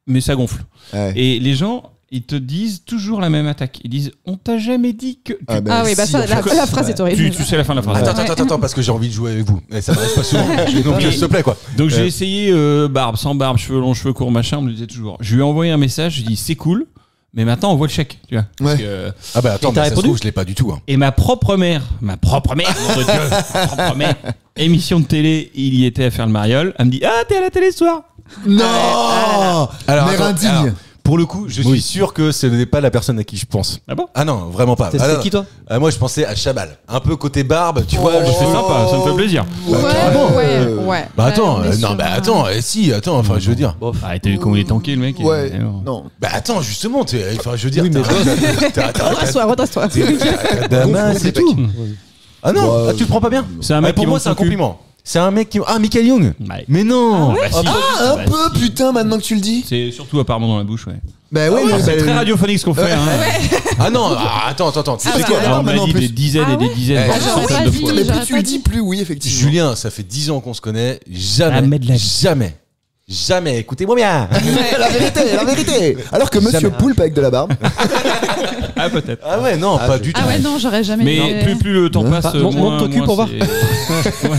mais ça gonfle. Ouais. Et les gens, ils te disent toujours la même attaque. Ils disent, on t'a jamais dit que. Ah, bah, Ah oui, bah si, ça, en fait. la phrase est horrible. Tu sais la fin de la phrase. Attends, parce que j'ai envie de jouer avec vous. Et ça m'arrive pas souvent. Donc, Et- s'il te plaît, quoi. Donc j'ai essayé barbe, sans barbe, cheveux longs, cheveux courts, machin, on me le disait toujours. Je lui ai envoyé un message, je lui ai dit c'est cool, mais maintenant on voit le chèque, tu vois. Parce Ouais. que- Ah bah attends, Et t'as mais ça se répondu trouve, je l'ai pas du tout. Hein. Et ma propre mère, nom de Dieu, ma propre mère, émission de télé, il y était à faire le mariole, elle me dit ah t'es à la télé ce soir. Non. Alors, Mère attends, indigne. alors, pour le coup, je suis sûr que ce n'est pas la personne à qui je pense. Ah bon? Ah non, vraiment pas. C'était Ah, non, qui, toi? Moi, je pensais à Chabal. Un peu côté barbe, tu vois. Oh. Je C'est fais sympa, ça me fait plaisir. Ouais. Bah attends, Ouais, on est sur un- si, attends, enfin, je veux dire. Ah, t'as vu comment il est tanké le mec? Ouais. Et bon. Non. Bah attends, justement, enfin, je veux dire, Oui, mais Redresse-toi. Damas, c'est tout. Ah non, Ouais, tu le prends pas bien? C'est un mec pour qui moi, monte c'est un son cul. compliment. C'est un mec qui. Ah, Michael Young. Ouais. Mais non. Bah, si. Un Bah, peu, si. putain, maintenant que tu le dis. C'est surtout apparemment dans la bouche, ouais. Bah ouais, mais C'est très radiophonique ce qu'on fait. Hein. Ah non, attends. Ah, C'est bah, quoi? Alors, on maintenant, m'a dit en plus. des dizaines Ah et des ouais dizaines, Eh, voire j'aurais centaines pas de dit. fois. Mais J'aurais plus tu pas le dit. dis, plus oui, effectivement. Julien, ça fait 10 ans qu'on se connaît. Jamais. Jamais de la vie. Jamais. Jamais, écoutez-moi bien. La vérité. Alors que Monsieur Jamais. Poulpe avec de la barbe. Ah, peut-être. Ah ouais, non, pas du tout. Ah ouais, non, j'aurais jamais. Mais plus le temps passe, Montre moins. ton cul moins pour voir. c'est- Ouais.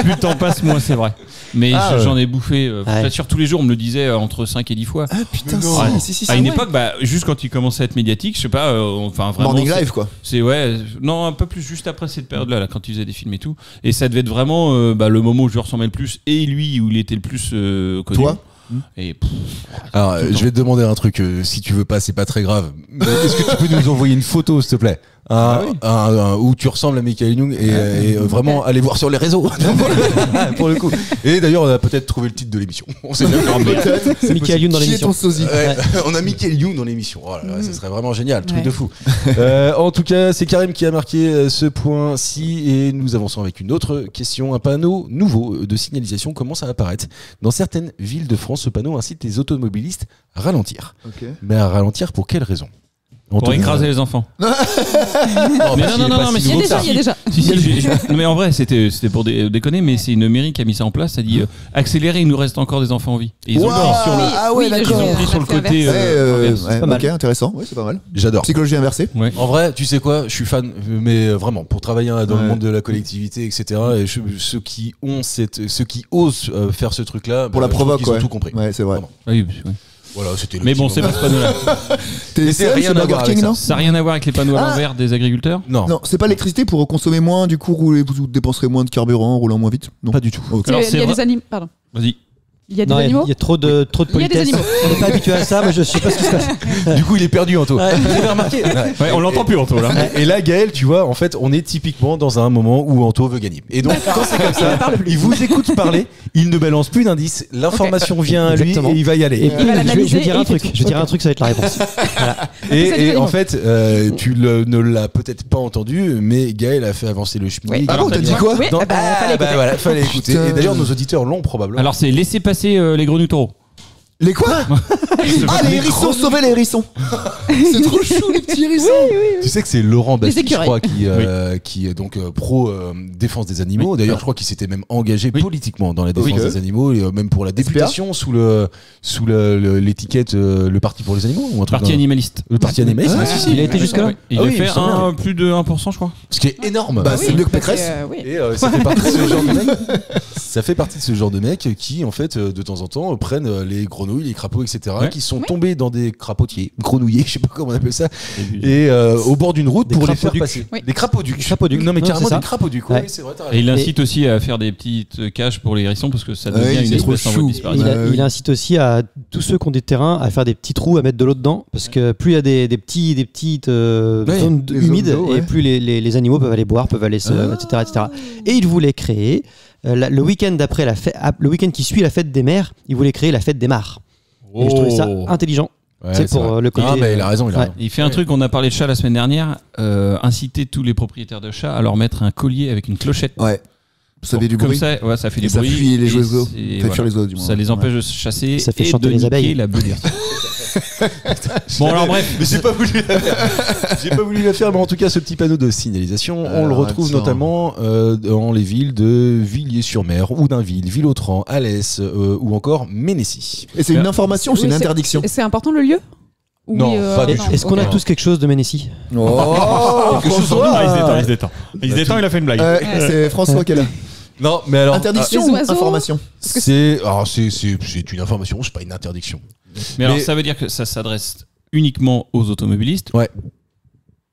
Plus le temps passe, moins c'est vrai. Mais Ah, j'en ai bouffé. Je Ouais. t'assure, tous les jours, on me le disait entre 5 et 10 fois. Ah putain, Ouais. si. À une ouais. époque, juste quand il commençait à être médiatique, je sais pas, enfin vraiment. Morning c'est- Live quoi. C'est ouais, non, un peu plus juste après cette période-là, là, quand il faisait des films et tout. Et ça devait être vraiment le moment où je lui ressemblais le plus et lui où il était le plus connu. Toi Et Alors, je vais te demander un truc. Si tu veux pas, c'est pas très grave. Mais est-ce que tu peux nous envoyer une photo, s'il te plaît, où tu ressembles à Michael Young et vraiment aller voir sur les réseaux pour le coup. Et d'ailleurs, on a peut-être trouvé le titre de l'émission. On sait bien. C'est Michael Youn dans Qui est l'émission. ton sosie Ouais, on a Michael Young dans l'émission. Oh là là, ça serait vraiment génial, truc Ouais. de fou. En tout cas, c'est Karim qui a marqué ce point-ci et nous avançons avec une autre question. Un panneau nouveau de signalisation commence à apparaître dans certaines villes de France. Ce panneau incite les automobilistes à ralentir. Ok. Mais à ralentir pour quelle raison? pour Anthony, écraser les enfants. non, Mais parce non, qu'il est pas mais si Il y a nouveau que déjà, ça. il y a déjà. Si, non, mais en vrai, c'était pour déconner, mais c'est une mairie qui a mis ça en place. Ça dit accélérer, il nous reste encore des enfants en vie. Et ils ont Wow. pris sur le, Ah ouais, Oui, d'accord. ils ont pris sur le côté. inverse. Ouais, pas mal. ok, intéressant. Ouais, c'est pas mal. J'adore. Psychologie inversée. Ouais. En vrai, tu sais quoi, je suis fan, mais vraiment, pour travailler dans le Ouais. monde de la collectivité, etc., et ceux qui osent faire ce truc-là, Pour la je trouve provoque, qu'ils ont ouais. tout compris. Ouais, c'est vrai. Vraiment. Oui, ouais. Voilà, c'était le Mais petit bon, c'est moment. pas ce panneau-là. T'es c'est seul rien chez à Burger voir avec King, ça. non Ça n'a rien à voir avec les panneaux à l'envers des agriculteurs. Non, Non, c'est pas l'électricité pour consommer moins, du coup, vous dépenserez moins de carburant en roulant moins vite. Non. pas du tout. Ok. Alors, Il y c'est a vrai- des animaux. Pardon. Vas-y. Il y a des Non, animaux. il y a trop de Il y a des politesse. animaux. On n'est pas habitué à ça, mais je sais pas ce qui se passe. Du coup, il est perdu, Anto. Ouais. Vous avez remarqué Ouais, on l'entend plus, Anto, là. Et là, Gaël, tu vois, en fait, on est typiquement dans un moment où Anto veut gagner. Et donc, quand c'est comme ça, il vous écoute parler, il ne balance plus d'indices, l'information vient à lui Exactement. et il va y aller. Et puis, va je l'analyser vais dire et un il fait truc. tout. Je vais dire un truc, ça va être la réponse. C'est Et en animaux. fait, tu ne l'as peut-être pas entendu, mais Gaël a fait avancer le schmilblick. Oui. Ah bon, t'as dit quoi Oui, Non, fallait écouter. voilà, fallait écouter. Putain. Et d'ailleurs, nos auditeurs l'ont probablement. Alors, c'est laisser passer les grenouilles taureaux. Les quoi Ah, les hérissons, sauvez les hérissons. C'est trop chou, les petits hérissons. tu sais que c'est Laurent Bassi, je écureuils. crois, qui est donc pro défense des animaux. D'ailleurs, je crois qu'il s'était même engagé Oui. politiquement dans la défense Ok. des animaux, et même pour la députation sous l'étiquette le Parti pour les animaux ou un truc Parti dans- animaliste. Le Parti animaliste. Ah, si, si. il a été jusque-là. Il Ah a oui, il fait me semble plus de 1%, je crois. Ce qui est énorme. Bah, c'est mieux que Parce Pécresse. oui. Et ça fait partie de ce genre de mec. Ça fait partie de ce genre de mecs qui, en fait, de temps en temps, prennent les grenouilles, les crapauds, etc., Ouais. qui sont tombés dans des crapautiers, grenouillers, je sais pas comment on appelle ça, Et et au bord d'une route Des pour les faire crapauducs. passer. Oui. Des crapauducs. Des crapauducs. Non, mais Non, carrément c'est ça. des crapauducs. Ouais. Oui, c'est vrai. t'as raison. il incite aussi à faire des petites cages pour les hérissons parce que ça Ouais, devient une c'est trop espèce en voie de chou. disparition. Il incite aussi à tous ceux qui ont des terrains à faire des petits trous, à mettre de l'eau dedans, parce que plus il y a des petites zones des zones humides, d'eau, ouais. et plus les animaux peuvent aller boire, peuvent aller se, etc. Et il voulait créer le week-end d'après le week-end qui suit la fête des mères, il voulait créer la fête des mares. Et je trouvais ça intelligent. Ouais, c'est pour vrai. le côté. Ah, mais il a raison, il a Ouais. raison. Il fait un truc, on a parlé de chats la semaine dernière, inciter tous les propriétaires de chats à leur mettre un collier avec une clochette. Ouais. Ça fait du Comme bruit. ça, ouais, ça fait Et du ça bruit. fuit les et oiseaux. c'est- Ça fait fuir les oiseaux, du moins. Ça les empêche de se chasser Ça fait et chanter de les niquer abeilles. la biodiversité. Bon, alors bref. Mais j'ai pas voulu la faire. J'ai pas voulu la faire, mais en tout cas, ce petit panneau de signalisation, on le Alors, retrouve attends. notamment dans les villes de Villiers-sur-Mer, Oudinville, Villotran, Alès ou encore Ménécy. Et c'est une information ou c'est Oui, une interdiction C'est important le lieu Oui, Non, pas du tout. Est-ce qu'on a ok. tous quelque chose de Ménécy? Oh, Quelque chose François. Il se détend. Il se détend, il a fait une blague. C'est François qui est là. Non, mais alors. Interdiction Les ou oiseaux information? C'est une information, c'est pas une interdiction. Mais alors, Mais- ça veut dire que ça s'adresse uniquement aux automobilistes Ouais.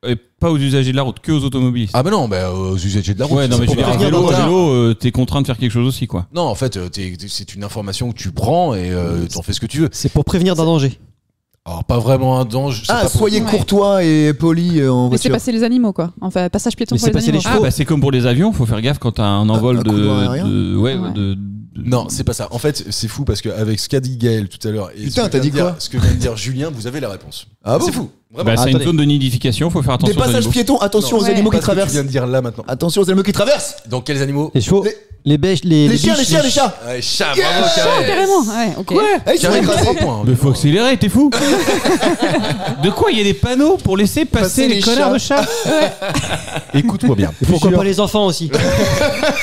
et pas aux usagers de la route, que aux automobilistes. Ah bah non, aux usagers de la route. Ouais, non, mais je veux dire, pour à prévenir vélo, le retard. t'es contraint de faire quelque chose aussi, quoi. Non, en fait, c'est une information que tu prends et t'en fais ce que tu veux. C'est pour prévenir d'un danger. Alors, pas vraiment un danger. c'est Ah, pas pour- soyez Ouais. courtois et poli en Laissez voiture. passer les animaux, quoi. Enfin, passage piéton Laissez pour les passer les animaux. chevaux. Ah, bah c'est comme pour les avions, faut faire gaffe quand t'as un envol un couloir aérien. Ouais. Non, c'est pas ça. En fait, c'est fou parce qu'avec ce qu'a dit Gaël tout à l'heure et Putain, ce que t'as vient dit de dire- quoi ce que vient de dire Julien, vous avez la réponse. Ah bon? C'est fou. Vraiment. Bah, c'est une attendez. zone de nidification, faut faire Des attention aux passages animaux. piétons, attention aux Ouais. animaux qui Pas ce que tu traversent. viens de dire là maintenant. Attention aux animaux qui traversent. Dans quels animaux? Les chevaux, les bêches, Les chiens, les biches, chiens, les chats. Ouais, chat, Yeah. bravo, Karim. Carrément, ouais, ok. Eh, ils sont Karim, écrasés. 3 points. Mais faut accélérer, t'es fou. De quoi? Il y a des panneaux pour laisser passer les connards de chats. Écoute-moi bien. Et pourquoi pas les enfants aussi?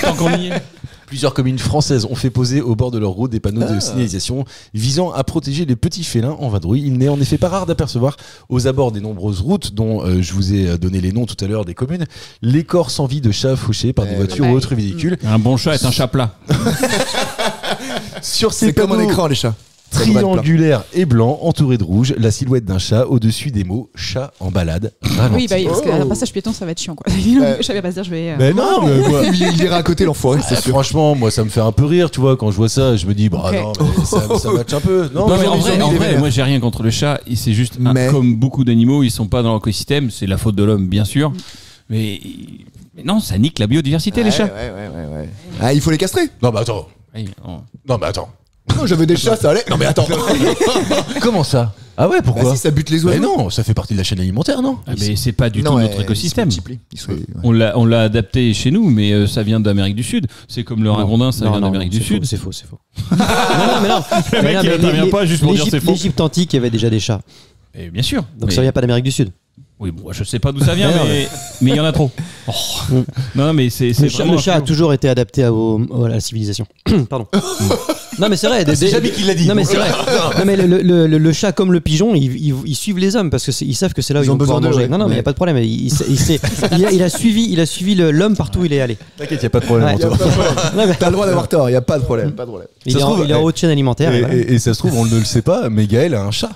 Tant qu'on y est. Plusieurs communes françaises ont fait poser au bord de leur route des panneaux de signalisation visant à protéger les petits félins en vadrouille. Il n'est en effet pas rare d'apercevoir aux abords des nombreuses routes dont je vous ai donné les noms tout à l'heure des communes, les corps sans vie de chats fauchés par des voitures ou autres véhicules. Un bon chat est un chat plat. Sur ces C'est comme un panneaux écran, les chats. Ça devrait être plat. triangulaire et blanc, entouré de rouge, la silhouette d'un chat au-dessus des mots chat en balade. Oui, bah, parce qu'un passage piéton, ça va être chiant, quoi. Je savais pas se dire, je vais. Mais non, mais moi, Il ira à côté, l'enfoiré, c'est sûr. franchement, moi ça me fait un peu rire, tu vois, quand je vois ça, je me dis, bah Ok. non, mais ça match un peu. Non, Non, mais en ils ont mis vrai, les verres. moi j'ai rien contre le chat. C'est juste Mais- comme beaucoup d'animaux, ils sont pas dans l'écosystème. C'est la faute de l'homme, bien sûr. Mais non, ça nique la biodiversité, les chats. Ouais. Ah, il faut les castrer. non, mais attends. Oui, non. Non, mais attends. Non, j'avais des chats, ça allait. Non, mais attends. Comment ça? Ah ouais, pourquoi? Bah, si ça bute les Mais oiseaux. non, ça fait partie de la chaîne alimentaire, non? Ah, mais c'est pas du tout notre écosystème. On l'a adapté chez nous, mais ça vient d'Amérique du Sud. C'est comme le ragondin, ça vient d'Amérique du Sud. C'est faux. non, mais non. Le mec, il intervient pas juste pour dire c'est faux. L'Égypte antique, il y avait déjà des chats. Et bien sûr. Donc mais- ça vient pas d'Amérique du Sud. Oui, bon, je sais pas d'où ça vient, mais il y en a trop. Oh. Non, mais c'est vraiment. Le chat a toujours été adapté à la civilisation. Pardon. Non, mais c'est vrai. C'est Jamie qui l'a dit. Non, mais c'est vrai. Non, mais le chat, comme le pigeon, ils suivent les hommes parce que ils savent que c'est là où Ils ils ont vont pouvoir besoin d'eux, manger. ouais. Non, mais il y a pas de problème. Il a suivi l'homme partout où il est allé. T'inquiète, y a pas de problème. Ouais. Antoine. Non, mais T'as le droit d'avoir tort, y a pas de problème. Pas de problème. il Ça est se trouve, il est en haut de chaîne alimentaire. et voilà. Et ça se trouve, on ne le sait pas, mais Gaël a un chat.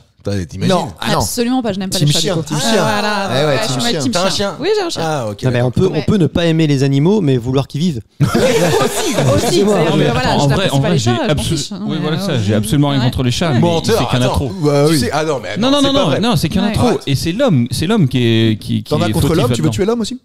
T'imagines? Non, ah non. Absolument pas, je n'aime pas Team les chats. chien, du coup. team Ah, chien. voilà. Ouais, ouais, je team suis chien. team T'as un chien? Oui, j'ai un chien. Ah, ok. Non, mais on peut ne pas aimer les animaux, mais vouloir qu'ils vivent. Aussi, Excuse-moi, c'est-à-dire mais que voilà, en je vrai, n'apprécie pas les j'ai chats, je m'en absolu- fiche. oui, voilà ça. J'ai absolument rien Ouais. contre les chats, mais Menteur, c'est qu'il y en a attends. trop. Bah Tu oui. sais, ah non, mais Non, c'est pas vrai. non, c'est qu'il y en a Ouais. trop. Ouais. Et c'est l'homme qui est. T'en as est contre fautif l'homme, tu veux là-dedans. tuer l'homme aussi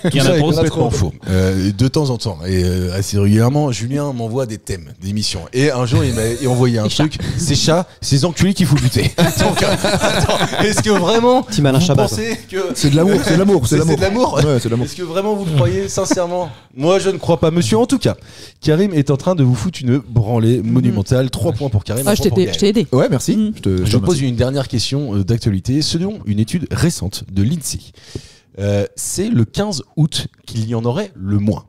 Il y en Tout a ça est trop. complètement faux. De temps en temps, et assez régulièrement, Julien m'envoie des thèmes d'émissions. Et un jour, il m'a envoyé un truc. Ces chats, ces enculés qu'il faut buter. Donc, attends, est-ce que vraiment Petit malin vous Chabat, pensez que C'est de l'amour, c'est de l'amour, c'est de l'amour. C'est de l'amour. Ouais, c'est de l'amour. Est-ce que vraiment vous le croyez sincèrement? Moi, je ne crois pas, monsieur. En tout cas, Karim est en train de vous foutre une branlée monumentale. 3 points pour Karim. Ah, un je point pour t'ai Gaël. aidé. Ouais, merci. Mm. Je te Je pose remercie. une dernière question d'actualité. Selon une étude récente de l'INSEE, c'est le 15 août qu'il y en aurait le moins.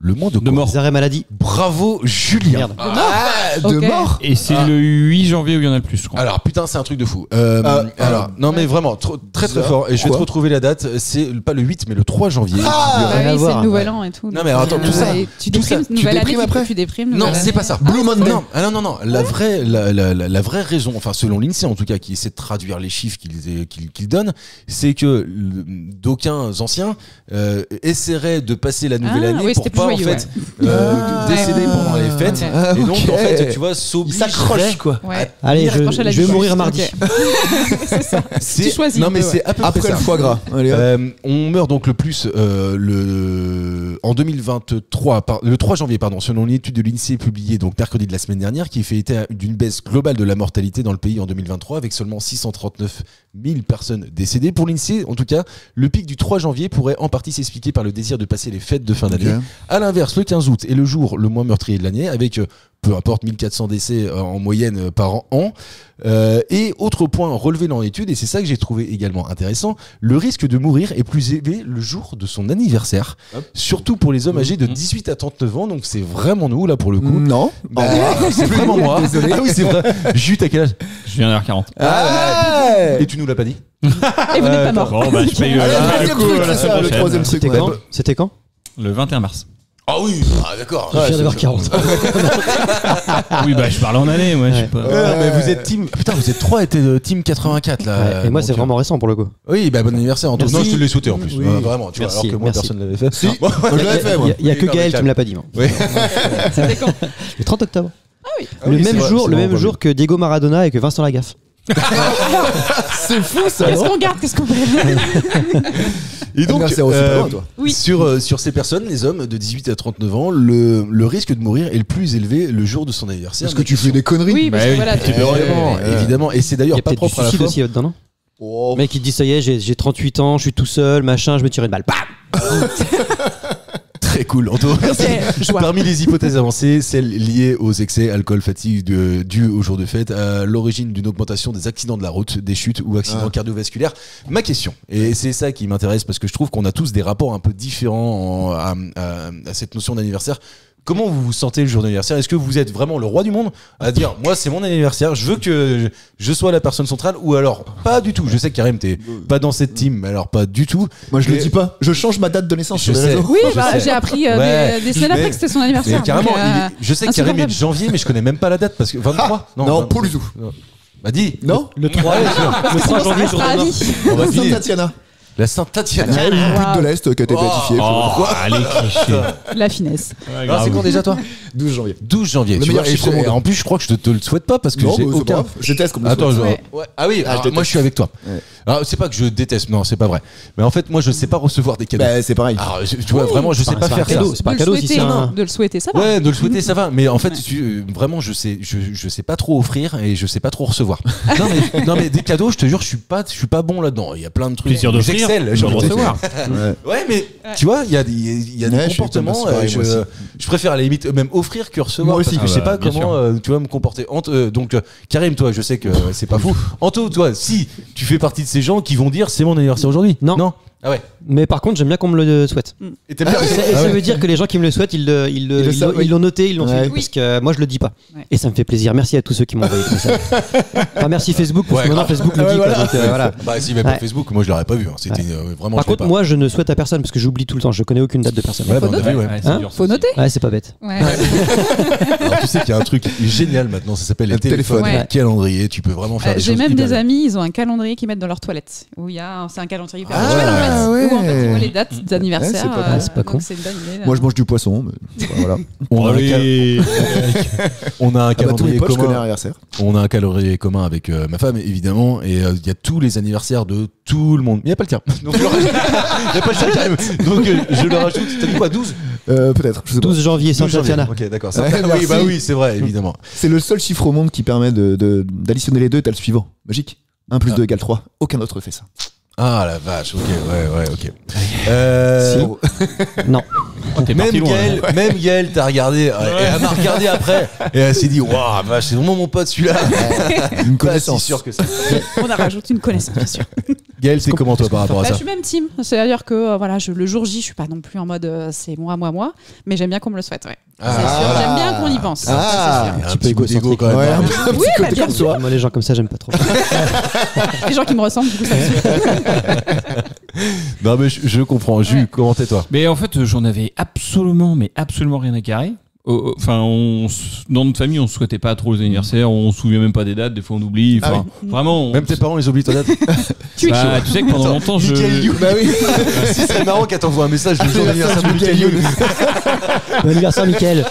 Le moins de quoi? mort. Les arrêts maladie. Bravo, Julien. Merde. Ah, de Ok. mort. Et c'est le 8 janvier où il y en a le plus, je crois. Alors putain, c'est un truc de fou. alors, non mais vraiment très bizarre. fort. Et je vais te Quoi retrouver la date. C'est pas le 8 mais le 3 janvier. Ah, Bah rien à oui, c'est voir. le nouvel an et tout. Non, mais attends, tout ça, Tu tout ça, déprimes, tu nouvelle année, déprimes après tu déprimes. Non, nouvelle c'est année. pas ça. Blue Monday. Non. La vraie raison, enfin selon l'INSEE en tout cas, qui essaie de traduire les chiffres qu'il donne, c'est que d'aucuns anciens essaieraient de passer la nouvelle Ah, année oui, pour c'était pas plus en joyeux, fait décéder pendant les fêtes. Ok. Ah, Et donc ok. en fait, tu vois, Il s'obligerait s'accroche quoi. Ouais. Allez, Raccrocher à la je vais vie. mourir mardi. Ok. C'est ça. C'est- Tu choisis Non un mais peu, c'est à peu près Après ça. le foie gras. Allez, hop. On meurt donc le plus en 2023, le 3 janvier, pardon, selon une étude de l'INSEE publiée donc mercredi de la semaine dernière, qui fait état d'une baisse globale de la mortalité dans le pays en 2023, avec seulement 639 000 personnes décédées. Pour l'INSEE, en tout cas, le pic du 3 janvier pourrait en partie s'expliquer par le désir de passer les fêtes de fin d'année. Ok. À l'inverse, le 15 août est le jour le moins meurtrier de l'année, avec peu importe 1400 décès en moyenne par an. Et autre point relevé dans l'étude, et c'est ça que j'ai trouvé également intéressant, le risque de mourir est plus élevé le jour de son anniversaire, surtout pour les hommes âgés de 18 à 39 ans, donc c'est vraiment nous là pour le coup. Non. En vrai, c'est vraiment moi. Désolé. Ah oui, c'est vrai. Jus, t'as quel âge? Je viens d'avoir 40. Et tu nous l'as pas dit? Et vous n'êtes pas mort. Bon, bah, je paye Allez, le le coup truc, la c'est ça, semaine le prochaine. troisième truc. C'était quand Le 21 mars. Ah oui, d'accord. Je viens d'avoir 40. Oui, bah, je parle en année, moi, je sais pas. Mais vous êtes team. Putain, vous êtes 3 et team 84 là. Ouais, et moi, Donc, c'est vraiment récent pour le coup. Oui, bah bon anniversaire Antoine. Merci. Non, je te l'ai sauté en plus. Oui. Vraiment, tu vois, Merci, alors que moi merci. personne ne l'avait fait. Si, Bon, je l'avais fait moi. Il y a que Oui, non, mais Gaël qui calme. me l'a pas dit. Moi. oui. C'était quand Le 30 octobre. Ah Le oui, même c'est vrai, jour, c'est le vraiment même jour pas que Diego Maradona et que Vincent Lagaffe. C'est fou ça. Qu'est-ce non qu'on garde Qu'est-ce qu'on fait Et donc, Anniversaire aussi, pas loin, toi. Oui. sur ces personnes, les hommes de 18 à 39 ans, le risque de mourir est le plus élevé le jour de son anniversaire. Parce que tu fais des conneries. Oui, parce Bah que oui. voilà. Évidemment, évidemment. Et c'est Il y d'ailleurs a pas peut-être du propre à la suicide fois. aussi là-dedans, non Oh. Le mec il te dit ça y est, j'ai 38 ans, je suis tout seul, machin, je me tire une balle. Bam Très cool, Anto. Merci. Joie. Parmi les hypothèses avancées, celles liées aux excès, alcool, fatigue dus au jour de fête, à l'origine d'une augmentation des accidents de la route, des chutes ou accidents cardiovasculaires. Ma question, et c'est ça qui m'intéresse parce que je trouve qu'on a tous des rapports un peu différents à cette notion d'anniversaire. Comment vous vous sentez le jour d'anniversaire? Est-ce que vous êtes vraiment le roi du monde à dire moi c'est mon anniversaire, je veux que je sois la personne centrale, ou alors pas du tout? Je sais que Karim t'es pas dans cette team, mais alors pas du tout. Moi je le dis pas, je change ma date de naissance Je sur les sais. réseaux. Oui, Je bah, sais. j'ai appris Ouais. des semaines après Mais- que c'était son Mais anniversaire. carrément, donc, je sais que Karim est de janvier, mais je connais même pas la date parce que 23. Non, pas du tout. Bah dis. Non Le 3, le 3 janvier, jour de restera à mort. vie. On va Sainte finir. Tatiana. La Sainte Tatiana. Une pute Wow. de l'Est qui a été béatifiée. Oh, allez, cliché. La finesse. Alors, c'est quand déjà toi? 12 janvier. 12 janvier. Le tu meilleur vois, chiffre au monde. en plus, je crois que je te le souhaite pas parce que Non, j'ai mais c'est pas aucun. grave. Je déteste comme Attends, Ouais. ah oui, alors, moi je suis avec toi. Ouais. Alors, c'est pas que je déteste, non, c'est pas vrai. Mais en fait, moi je sais pas recevoir des cadeaux. Bah, c'est pareil. Alors, tu vois, vraiment, je sais pas C'est faire un cadeau, ça. c'est pas un De le cadeau si souhaiter, c'est un. de le souhaiter, ça va. Ouais, de le souhaiter, ça va. Mais en fait, vraiment, je sais pas trop offrir et je sais pas trop recevoir. non, mais des cadeaux, je te jure, je suis pas bon là-dedans. Il y a plein de trucs. Plaisir d'offrir, J'excelle, plaisir j'ai de envie de recevoir. Ouais. Ouais, mais tu vois, il y a des Ouais, je suis comportements. comme ça, pareil, moi aussi. Je préfère à la limite même offrir que recevoir. Moi aussi. Parce que je Ah sais bah, pas bien comment sûr. tu vas me comporter. Donc, Karim, toi, je sais que c'est pas fou. Anto, toi, si tu fais partie de ces gens qui vont dire c'est mon anniversaire aujourd'hui. Non. Ah ouais. Mais par contre, j'aime bien qu'on me le souhaite. Et t'aimes bien Et ça veut dire que les gens qui me le souhaitent, ils l'ont noté, ils l'ont Ouais. suivi. Parce que moi, je le dis pas. Ouais. Et ça me fait plaisir. Merci à tous ceux qui m'ont envoyé tout ça. Enfin, merci Facebook, parce Ouais, que maintenant grave. Facebook le dit. Ouais, quoi, donc, voilà. Bah si, mais pour Ouais. Facebook, moi je l'aurais pas vu. Hein. C'était vraiment. Par je savais contre, pas. moi, je ne souhaite à personne parce que j'oublie tout le temps. Je connais aucune date de personne. Ouais, bah, on a vu, ouais. Ouais, c'est Hein dur, ça Faut aussi. noter. Ouais, c'est pas bête. Ouais. Alors, tu sais qu'il y a un truc génial maintenant, ça s'appelle les Le téléphone. téléphones. Ouais. Calendrier, tu peux vraiment faire des J'ai choses. même hyper des bien. amis, ils ont un calendrier qu'ils mettent dans leurs toilettes. Où il y a, c'est un calendrier hyper Ah, visuel en fait. ouais. Où en fait ils voient les dates d'anniversaire. Ouais, c'est pas mal. C'est pas donc con. c'est une bonne idée. là. Moi je mange du poisson, mais voilà. On a un Allez. On a un Ah bah, tous mes calendrier potes, je connais un commun. anniversaire. On a un calendrier commun avec ma femme évidemment, et il y a tous les anniversaires de tout le monde. Mais il n'y a pas le tien. Donc, il n'y a pas le tien quand même. Donc je le rajoute. T'as dit quoi, 12? Peut-être, je sais pas. 12 janvier, Sainte 12 janvier. Tatiana. Ok, d'accord. Ouais, Oui, merci. bah oui, c'est vrai, évidemment. C'est le seul chiffre au monde qui permet d'additionner les deux, t'as le suivant. Magique. 1 plus 2 égale 3. Aucun autre fait ça. Ah la vache, ok, ouais, ok. Non. T'es Même parti loin, Gaël, même Gaël t'a regardé, et elle m'a regardé après, et elle s'est dit, waouh, vache, c'est vraiment mon pote celui-là. Une Pas connaissance. si sûr que ça. On a rajouté une connaissance, bien sûr. Gaël, c'est comment toi par rapport à Bah, ça? je suis même team. C'est-à-dire que voilà, le jour J, je suis pas non plus en mode c'est moi, mais j'aime bien qu'on me le souhaite. Ouais. Ah. C'est sûr. J'aime bien qu'on y pense. Ah. Ça, Il y a un petit peu petit bout d'ego égocentrique. quand même. Ouais, hein. un petit Oui, bah, côté bien comme sûr. toi. Moi, les gens comme ça, j'aime pas trop. c'est sûr. Les gens qui me ressemblent, du coup, ça me suit. Non mais je comprends. Jules, Ouais. comment t'es toi? Mais en fait, j'en avais absolument rien à carrer. Enfin, dans notre famille, on se souhaitait pas trop les anniversaires, on se souvient même pas des dates, des fois on oublie. Enfin, vraiment. Même tes parents, ils oublient ta date. Tu es Bah, chaud. tu sais que pendant longtemps, je. Michael Youn. Bah oui. Si c'est marrant qu'elle t'envoie un message le jour d'anniversaire de Michael Youn. Bon anniversaire, Mickaël.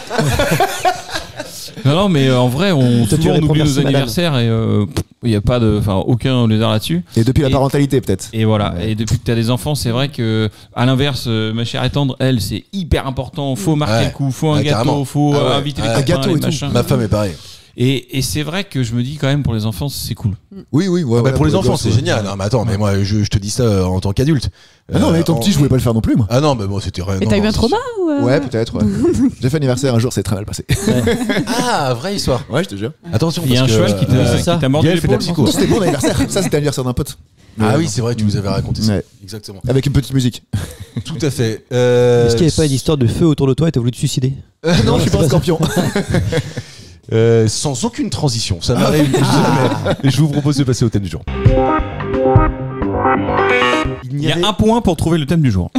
Non, mais en vrai, Toi, tu souvent on réponds oublie nos merci, madame. anniversaires et il y a pas de, enfin, aucun lézard là-dessus. Et depuis la Et- parentalité, peut-être. Et voilà. Et depuis que tu as des enfants, c'est vrai que, à l'inverse, ma chère et tendre, elle, c'est hyper important. Faut marquer Ouais. le coup, faut un Ouais, gâteau, carrément. faut Ah ouais. inviter les Un copains, gâteau les et tout. machins. Ma femme est pareille. Et c'est vrai que je me dis quand même pour les enfants, c'est cool. Oui, ouais, Bah, voilà, pour les enfants, gosses, c'est ouais. génial. Non, mais attends, mais moi, je te dis ça en tant qu'adulte. Ah non, mais étant petit, je voulais pas le faire non plus, moi. Ah non, mais bon, c'était rien. Et non, t'as eu non, un c'est- trauma ou Ouais, peut-être, ouais. J'ai fait anniversaire un jour, c'est très mal passé. Ah, vraie histoire. Ouais, je te jure. Attention, Il y a un parce que, cheval qui c'est ça. t'a mordu Gaël fait de la l'épaule. psycho. Non, c'était mon anniversaire. Ça, c'était l'anniversaire d'un pote. Ah oui, c'est vrai, tu nous avais raconté ça. Ouais. Exactement. Avec une petite musique. Tout à fait. Est-ce qu'il n'y avait pas une histoire de feu autour de toi et t'as voulu te suicider? Non, je suis pas un scorpion. Sans aucune transition, ça m'arrive jamais. Et je vous propose de passer au thème du jour. Il y a un point pour trouver le thème du jour.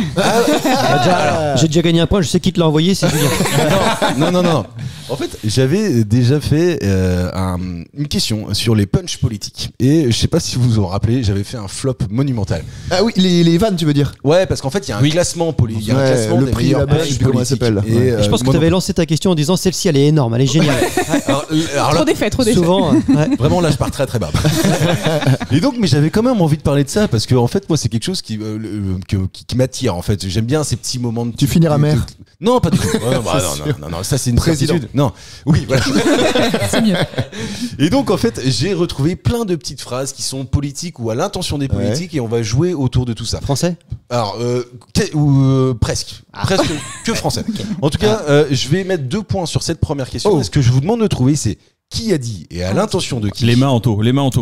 J'ai déjà gagné un point, je sais qui te l'a envoyé, c'est Julien. Non. En fait, j'avais déjà fait une question sur les punchs politiques. Et je sais pas si vous vous en rappelez, j'avais fait un flop monumental. Ah oui, les vannes, tu veux dire? Ouais, parce qu'en fait, il y a un classement politique. Il y a un Ouais, classement le des prix meilleurs là-bas, je punchs sais plus comment elle politiques. s'appelle. Et, Ouais. Et je pense que moi tu avais non lancé ta question en disant celle-ci elle est énorme, elle est géniale. plus. Alors là, Trop d'effets, trop d'effets. Souvent, ouais. vraiment là je pars très très bas. Et donc mais j'avais quand même envie de parler de ça parce que en fait moi c'est quelque chose qui m'attire en fait. J'aime bien ces petits moments de Tu finiras maire. Non, pas du tout. Ouais, bah, non, ça c'est une Président. certitude. Non. Oui, voilà. C'est mieux. Et donc en fait, j'ai retrouvé plein de petites phrases qui sont politiques ou à l'intention des politiques et on va jouer autour de tout ça. Français? Alors, presque. Presque que français. En tout cas, je vais mettre 2 points sur cette première question. Oh. Et ce que je vous demande de trouver, c'est qui a dit et à l'intention de qui. Les mains en taux.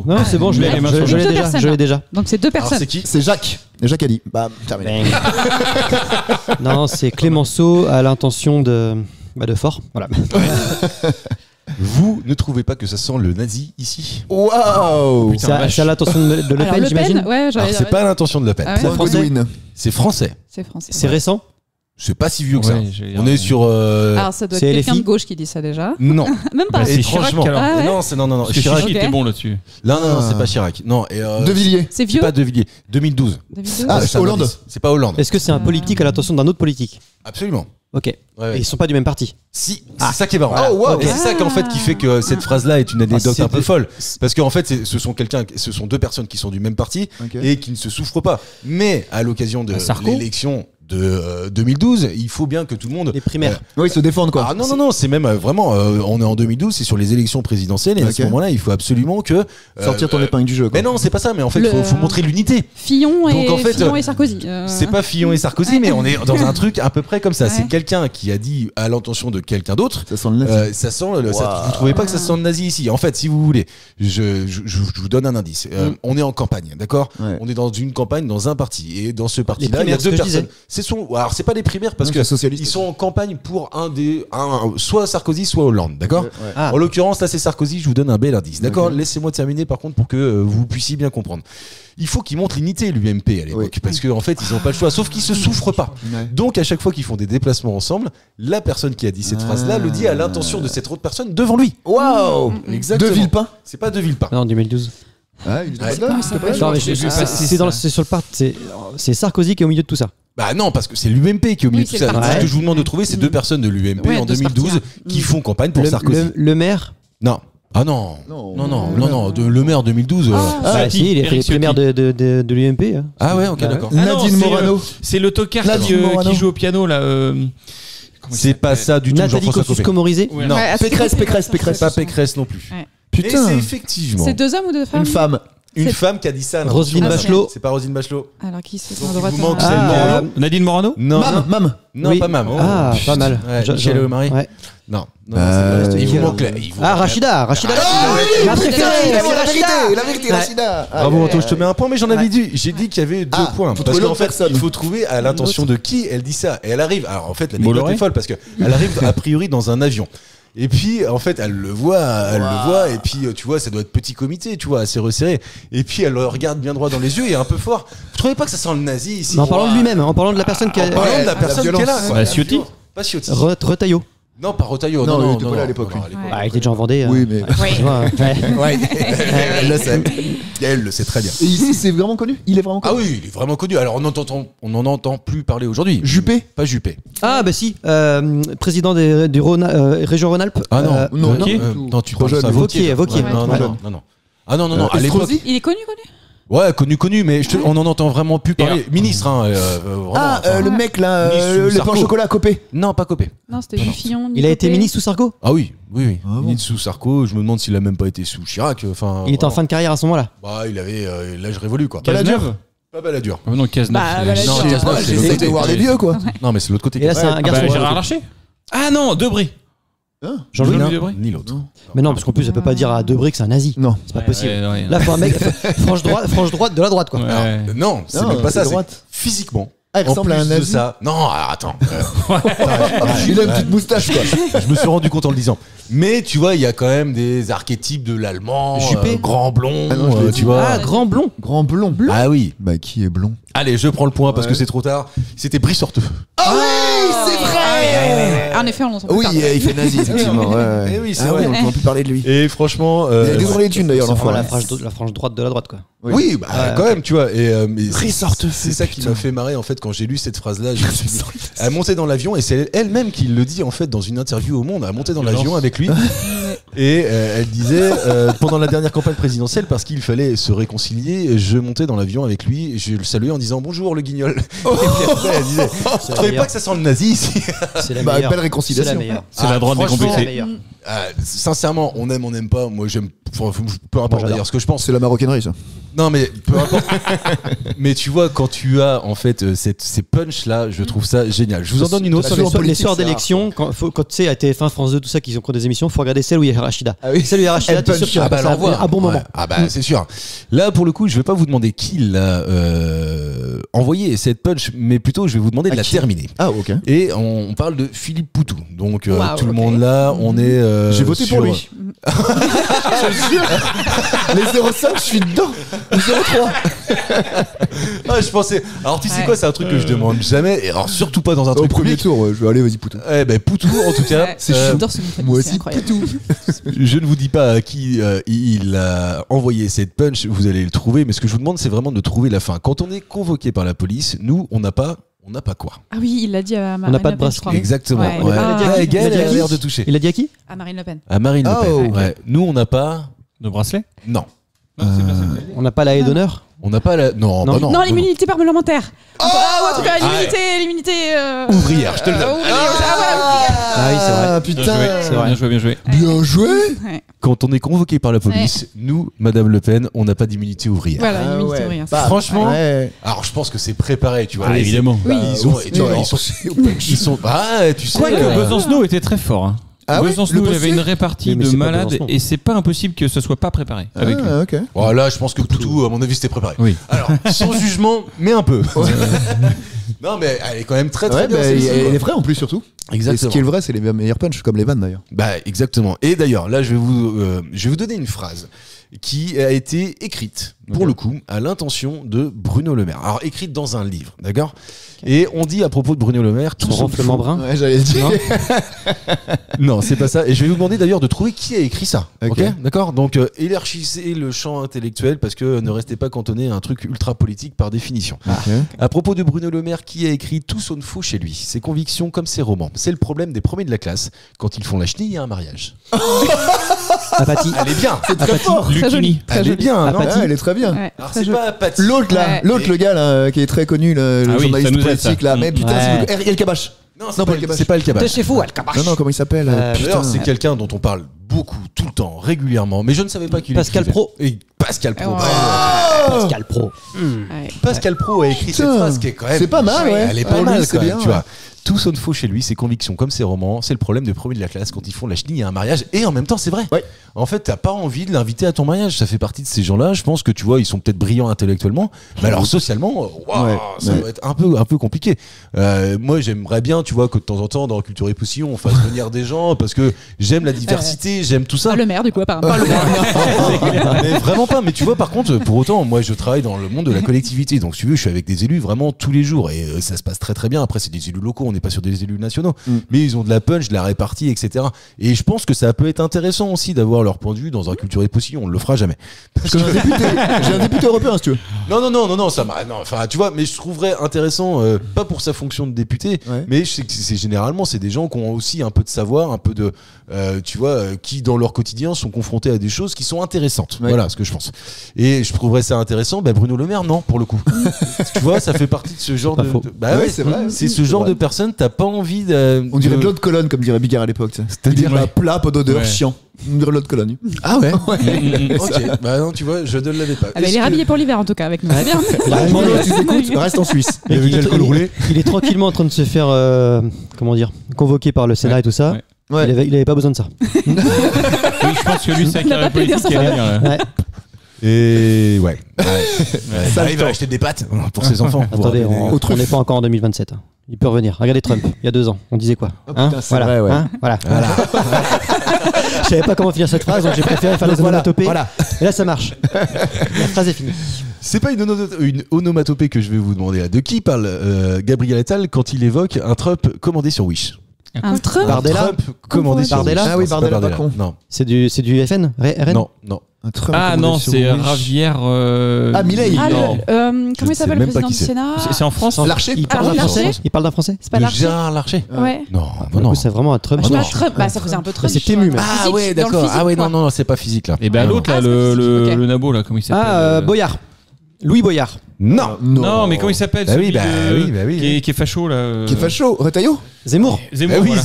Non, c'est bon, je l'ai Les mains sur je l'ai deux déjà. personnes, Je l'ai là. déjà. Donc c'est deux Alors, personnes. c'est qui? C'est Jacques. Et Jacques a dit. Bah, terminé. Non, c'est Clémenceau à l'intention de. Bah de fort, voilà. Vous ne trouvez pas que ça sent le nazi ici? Waouh. C'est à l'intention de Le Alors, Pen, Le j'imagine. Pen, ouais, Alors, c'est pas l'intention de Le Pen. Ah ouais. Point français. Godwin. C'est français. C'est français. C'est récent. C'est pas si vieux que ça. Ouais, j'allais dire, On est sur. Alors ça doit C'est être quelqu'un LFI. de gauche qui dit ça déjà. Non. Même pas. Bah, c'est Étrangement. Chirac, alors. Ah ouais. Non, c'est non. Parce que Chirac. Chichi Ok. était bon là-dessus. Non, c'est pas Chirac. Non. Et De Villiers. C'est c'est vieux. pas De Villiers. 2012. David Ah, Deux c'est Hollande. C'est pas Hollande. Est-ce que c'est un politique à l'intention d'un autre politique? Absolument. Ok. Ouais, ouais. Et ils sont pas du même parti. Si, c'est ça qui est marrant. Oh, wow. Et c'est ça qu'en fait qui fait que cette phrase-là est une anecdote c'est un peu des- folle. Parce qu'en fait, ce sont deux personnes qui sont du même parti Ok. et qui ne se souffrent pas. Mais à l'occasion de Sarko l'élection de 2012, il faut bien que tout le monde. Les primaires. Oui, ils se défendent quoi. Ah non, c'est même vraiment. On est en 2012, c'est sur les élections présidentielles et à ce Ok. moment-là, il faut absolument que. Sortir ton épingle du jeu. Quoi. Mais non, c'est pas ça. Mais en fait, il Le- faut montrer l'unité. Fillon Donc, en fait, et Sarkozy. C'est pas Fillon et Sarkozy, mais on est dans un truc à peu près comme ça. Ouais. C'est quelqu'un qui a dit à l'intention de quelqu'un d'autre. Ça sent le nazi. Ça sent vous trouvez pas que ça sent le nazi ici? En fait, si vous voulez, je vous donne un indice. On est en campagne, d'accord? Ouais. On est dans une campagne, dans un parti, et dans ce parti-là, il y a primaires, deux ce que je personnes. Alors c'est pas les primaires parce Non, que c'est socialiste. ils sont en campagne pour soit Sarkozy, soit Hollande, d'accord? Ouais. Ah. En l'occurrence, là c'est Sarkozy. Je vous donne un bel indice, d'accord? Laissez-moi terminer par contre pour que vous puissiez bien comprendre. Il faut qu'ils montrent l'unité, l'UMP à l'époque, Oui. parce qu'en fait ils n'ont pas le choix, sauf qu'ils se souffrent pas. Ouais. Donc à chaque fois qu'ils font des déplacements ensemble, la personne qui a dit cette phrase-là le dit à l'intention de cette autre personne devant lui. Waouh. Exactement. De Villepin. C'est pas De Villepin. Non, en 2012. Ah, il Ouais. est là, c'était pas Non, mais j'ai vu c'est passer c'est ça. c'est sur le parti. C'est Sarkozy qui est au milieu de tout ça. Bah non, parce que c'est l'UMP qui est au milieu Oui, de tout c'est ça. le Donc, parti. ce que je vous demande de trouver, c'est deux personnes de l'UMP Ouais, en de ce 2012 parti-là. qui font campagne pour Sarkozy. Le maire. Non. Ah non. Non. Le maire 2012. Ah, Ciotti, si, il a fait les Eric primaires de l'UMP. hein. Ah ouais, ok, Bah, d'accord. Ah non, Nadine c'est, Morano. C'est le tocard Nadine Morano. qui joue au piano là. Comment il C'est pas s'appelle ça du tout, Nathalie Jean-François Copé. Kosciusko-Morizet. Ouais. Non. Ouais, Pécresse. Pas Pécresse non plus. Ouais. Et Putain. c'est effectivement C'est deux hommes ou deux femmes Une femme. une c'est- femme qui a dit ça. à Roselyne l'intention. Bachelot. C'est pas Roselyne Bachelot. Alors qui c'est Donc, à il droite vous manque hein. celle de Morano. Nadine Morano? Non. Mam. Non, Oui. pas Mam. Oh, Ah, putain. pas mal. Ouais, Je- Michel je- Lemaré. ouais. Non. Euh, Il vous qui, manque euh, là. il vous Ah, manque là. Rachida. Ah oui, Ma préférée, c'est Rachida. La vérité, Ouais. Rachida. Bravo Anto, je te mets un point, mais j'en avais dit. J'ai dit qu'il y avait deux Ah, points. faut Parce trouver qu'en l'autre fait, personne. il faut trouver à l'intention de qui elle dit ça. Et elle arrive. Alors en fait, l'anecdote Bolloré est folle parce que elle arrive a priori dans un avion. Et puis en fait, elle le voit, et puis tu vois, ça doit être petit comité, tu vois, assez resserré. Et puis elle le regarde bien droit dans les yeux et un peu fort. Vous trouvez pas que ça sent le nazi ici? Mais en parlant de lui-même, en parlant de la personne qui a. En parlant de la la personne qui est là. violence. quoi. Bah, Ciotti. Pas Ciotti. Retailleau. Non, pas Retailleau. Non, Non, il non, était non, pas là à non, l'époque, non, lui. à l'époque. Ah, il était déjà en Vendée. Oui, mais. Tu vois, ouais. Ouais. Elle le sait. Elle le sait très bien. Et ici, c'est vraiment connu. Il est vraiment Ah connu. oui, il est vraiment connu. Alors on n'en entend plus parler aujourd'hui. Juppé. Pas Juppé. Ah, bah si. Président du région Rhône-Alpes. Ah non. non, Wauquiez. Non, tu Trop parles de jeune. ça. Wauquiez. Ouais, non, Ouais. non. Ah non, à l'époque. Estrosi. Il est connu. Ouais, connu, mais on en entend vraiment plus parler. Ministre, hein. Vraiment, Ah, enfin. le mec là, Ministre sous le pain Sarko. au chocolat à Copé. Non, pas Copé. Non, c'était du Fillon. Il a été ministre sous Sarko. Ah oui. Ah bon. Ministre sous Sarko, je me demande s'il a même pas été sous Chirac. Enfin, Il était en vraiment. fin de carrière à ce moment-là. Bah, il avait l'âge révolu, quoi. Cazeneuve? Pas Balladur. Ah non, Cazeneuve. Bah, c'est- Balladur. Non, Je sais Cazeneuve, pas, c'est J'essaie l'autre de voir côté. des vieux quoi. Non, mais c'est l'autre côté. Et là, c'est un Ah garçon. bah, Gérard Larcher? Ah non, Debré. Jean-Louis Ni l'un, Debré. ni l'autre. Mais non, parce qu'en plus, ça peut pas dire à Debré que c'est un nazi. Non. C'est pas possible. Ouais. Là, faut un mec franche droite de la droite, quoi. Ouais. Alors, non, c'est Non, même pas c'est ça. C'est droite. physiquement. Ah, il En ressemble à plus un de nazi. ça. Non, alors, attends. Il a une petite moustache quoi. Je me suis rendu compte en le disant. Mais tu vois, il y a quand même des archétypes de l'allemand, Juppé. grand blond, Ah non, je l'ai tu dit. vois. Ah, grand blond. Grand blond. Ah oui. Bah qui est blond? Allez, je prends le point parce Ouais. que c'est trop tard. C'était Brice Horteux. Ah oui, c'est vrai. En effet, on l'entend Oui, plus tard. il fait nazi effectivement. Ouais. Eh oui, c'est Ah vrai. ouais, on ne peut plus parler de lui. Et franchement, Il a dévoré les thunes d'ailleurs C'est vraiment l'enfant. la frange droite de la droite, quoi. oui, bah Ouais, quand ok. même, tu vois. Et mais Brice Horteux, c'est ça qui putain. m'a fait marrer en fait quand j'ai lu cette phrase-là. Je me suis dit, elle montait dans l'avion et c'est elle-même qui le dit en fait dans une interview au Monde. Elle montait dans l'avion avec lui et elle disait pendant la dernière campagne présidentielle parce qu'il fallait se réconcilier, je montais dans l'avion avec lui, et je le saluais en disant bonjour le guignol. Et puis après elle disait, C'est vous la trouvez meilleure. pas que ça sent le nazi ici? C'est la Bah meilleure. belle C'est réconciliation. la meilleure. C'est la droite franchement, C'est la décomplexée. meilleure. Sincèrement, on aime pas. Moi j'aime, enfin, peu importe j'adore. d'ailleurs ce que je pense. C'est la maroquinerie ça. Non mais peu importe. Mais tu vois quand tu as en fait ces punch là, je trouve ça génial. Je vous en donne une autre. Sur Sur les en soirs- les politique, soirs c'est d'élection, quand tu sais, à TF1, France 2, tout ça, qu'ils ont des émissions, faut regarder celle où il y a Rachida. Ah oui. Celle où il y a Rachida, Elle t'es sûr punch. qu'il va Ah bah passer l'envoie. un bon moment. Ouais. Ah bah c'est sûr. Là pour le coup, je vais pas vous demander qui l'a envoyer cette punch, mais plutôt je vais vous demander de la terminer. Ah, ok. Et on parle de Philippe Poutou. Donc Wow, tout le ok. monde là, on est. J'ai voté pour lui. Les 0,5, je suis dedans. Les 0,3. Ah, je pensais. Alors tu sais Ouais. quoi, c'est un truc que je demande jamais, et alors surtout pas dans un Au truc premier public. tour, ouais, je vais aller, vas-y, Poutou. Eh ben Poutou en tout cas. Ouais. J'adore ce nom de famille, Moi c'est aussi, incroyable. Poutou. Je ne vous dis pas à qui il a envoyé cette punch, vous allez le trouver, mais ce que je vous demande, c'est vraiment de trouver la fin. Quand on est convoqué par la police, nous, on n'a pas quoi. Ah oui, il l'a dit à Marine On n'a pas de Le Pen, bracelet. je crois. Exactement. Ouais, Ouais. ah, Ah, Gaël il a a dit l'air qui de toucher. Il a dit à qui? À Marine Le Pen. À Marine Le Pen. Oh, Ouais. Nous, on n'a pas. De bracelet? Non. Non, c'est pas ça. On n'a pas la haie d'honneur? On n'a pas la. Non, Non. bah non. Non, l'immunité parlementaire. Ou en tout cas, l'immunité. Ouvrière, je te le donne. Ah oui, c'est vrai. Ah, Bien joué, putain. C'est vrai. bien joué, bien joué. Bien joué. Ouais. Quand on est convoqué par la police, nous, Madame Le Pen, on n'a pas d'immunité ouvrière. Voilà, Ah l'immunité ouais. ouvrière. Bah, Franchement, ouais. alors je pense que c'est préparé, tu vois. Ah, évidemment. Oui. Ils ont, tu vois, non, ils sont. Ah, tu sais. Quoique Besancenot était très fort. Hein. Ah ouais, Besancenot, le il avait bossier une répartie Mais de c'est pas malades Besancenot. et c'est pas impossible que ce soit pas préparé avec lui. Ah, ok. Bon, là, je pense que Poutou, à mon avis, c'était préparé. Oui. Alors, sans jugement, mais un peu. Non, mais elle est quand même très très Ouais, bien. bah, celle-ci, elle quoi. est vraie en plus, surtout. Et ce Exactement. qui est le vrai, c'est les meilleurs punchs, comme les vannes d'ailleurs. Bah, exactement. Et d'ailleurs, là, je vais vous donner une phrase qui a été écrite, pour le coup, à l'intention de Bruno Le Maire. Alors, écrite dans un livre, d'accord ? Et on dit à propos de Bruno Le Maire, tout Son son renflement faux- brun? Ouais, j'allais le dire. Non, c'est pas ça. Et je vais vous demander d'ailleurs de trouver qui a écrit ça. Ok. Ok, d'accord. Donc, élargissez le champ intellectuel parce que ne restez pas cantonné à un truc ultra politique par définition. Ok. À propos de Bruno Le Maire, qui a écrit tout sonne faux chez lui, ses convictions comme ses romans. C'est le problème des premiers de la classe. Quand ils font la chenille, il y a un mariage. Apathy. Elle est bien. C'est très fort. Très joli. Très Elle est joli. bien, non Apathy. Ouais, elle est très bien. Ouais, Alors, très c'est joli. pas Paty. L'autre là, Ouais. l'autre le gars là, qui est très connu, le Ah oui, journaliste ça nous aide, politique ça. là, mais putain, Ouais. c'est El Kabash. Non, Non, c'est pas pas, le Kabash. c'est pas le Kabash. chez vous, Al-Kabash. Non, non, comment il s'appelle putain. D'ailleurs, c'est quelqu'un dont on parle beaucoup, tout le temps, régulièrement, mais je ne savais pas qu'il Pascal écrivait. Pro. Et Pascal Pro. Oh. Pascal Pro. Ouais. Pascal Pro a écrit Putain. cette phrase qui est quand même. C'est pas mal, ouais. Elle est Ouais, pas mal, c'est quand bien, même, tu ouais. vois. Tout sonne faux chez lui, ses convictions comme ses romans. C'est le problème des premiers de la classe quand ils font la chenille, il y a un mariage. Et en même temps, c'est vrai. Ouais. En fait, t'as pas envie de l'inviter à ton mariage. Ça fait partie de ces gens-là. Je pense que tu vois, ils sont peut-être brillants intellectuellement, mais alors socialement, waouh, Ouais, ça ouais. doit être un peu compliqué. Moi, j'aimerais bien, tu vois, que de temps en temps, dans Culture et Poussillon, on fasse venir des gens parce que j'aime la diversité, j'aime tout ça. Pas le maire, du coup, apparemment. Mais vraiment pas. Mais tu vois, par contre, pour autant, moi, je travaille dans le monde de la collectivité. Donc, si tu veux, je suis avec des élus vraiment tous les jours et ça se passe très très bien. Après, c'est des élus locaux, on n'est pas sur des élus nationaux, mais ils ont de la punch, de la répartie, etc. Et je pense que ça peut être intéressant aussi d'avoir leur point de vue dans un Culture et Poussillon. On le fera jamais. J'ai un député européen si tu veux. Non, ça m'a. Non, enfin, tu vois, mais je trouverais intéressant, pas pour sa fonction de député, Ouais. mais je sais que c'est généralement c'est des gens qui ont aussi un peu de savoir, un peu de, tu vois, qui dans leur quotidien sont confrontés à des choses qui sont intéressantes. Ouais. Voilà ce que je pense. Et je trouverais ça intéressant. Bah, Bruno Le Maire, non, pour le coup. Tu vois, ça fait partie de ce genre Pas de. faux. Bah Ouais, ouais, c'est vrai. c'est ce genre vrai. de personne. T'as pas envie de. On dirait de l'eau de colonne, comme dirait Bigard à l'époque. C'est-à-dire Ouais. un plat, pas d'odeur, Ouais. chiant. On dirait de l'eau de colonne. Ah ouais. Mm. Ok. Bah non, tu vois, je ne l'avais pas. Ah bah, il est rhabillé pour l'hiver, en tout cas, avec nous. C'est bien. Mano, tu t'écoutes, reste en Suisse. Il est tranquillement en train de se faire, comment dire, convoqué par le Sénat et tout ça. Ouais. Ouais. Il avait pas besoin de ça. Oui, je pense que lui, sa Il a pas carrière plaidé en politique, sa elle est faveur. bien, là. Ouais. Et ouais. Ça il va acheter des pâtes pour ses enfants. Attendez, on truffes. n'est pas encore en 2027. Il peut revenir. Regardez Trump, il y a 2 ans. On disait quoi putain, c'est Voilà. vrai, ouais. Voilà. Je savais pas comment finir cette phrase, donc j'ai préféré faire les onomatopées. Voilà. Et là, ça marche. La phrase est finie. C'est pas une onomatopée que je vais vous demander là. De qui parle Gabriel Attal quand il évoque un Trump commandé sur Wish? Un Trump. Bardella. Trump commandé sur Bardella. Wish. Ah oui, Non, c'est Bardella, pas Macron. Non, C'est du FN RN non. Un Trump Ah commandé non, sur c'est Wish. Ravière. Ah, Milei. Ah, Non. comment Je il s'appelle sais le même pas président qui du c'est. Sénat C'est en France. L'archer. Il parle Ah, d'un français. Larcher. Il parle d'un français. C'est pas De Larcher. Gérard Larcher. Ouais. Non, Pour le non. coup, c'est vraiment un Trump. Je sais pas, non. Trump. Bah, ça faisait un peu Trump. c'est tu vois. tému, même. Ah Physique, ouais, dans le d'accord. physique, Ah ouais, quoi. non, c'est pas physique là. Et ben Non. l'autre là, Ah, c'est pas physique, ok. le nabo là, comment il s'appelle Boyard. Louis Boyard. Non. Non, mais comment il s'appelle Bah oui, celui bah de- oui, bah oui. qui est facho là. Qui est facho. Retailleau. Zemmour. Zemmour. Bah oui, voilà.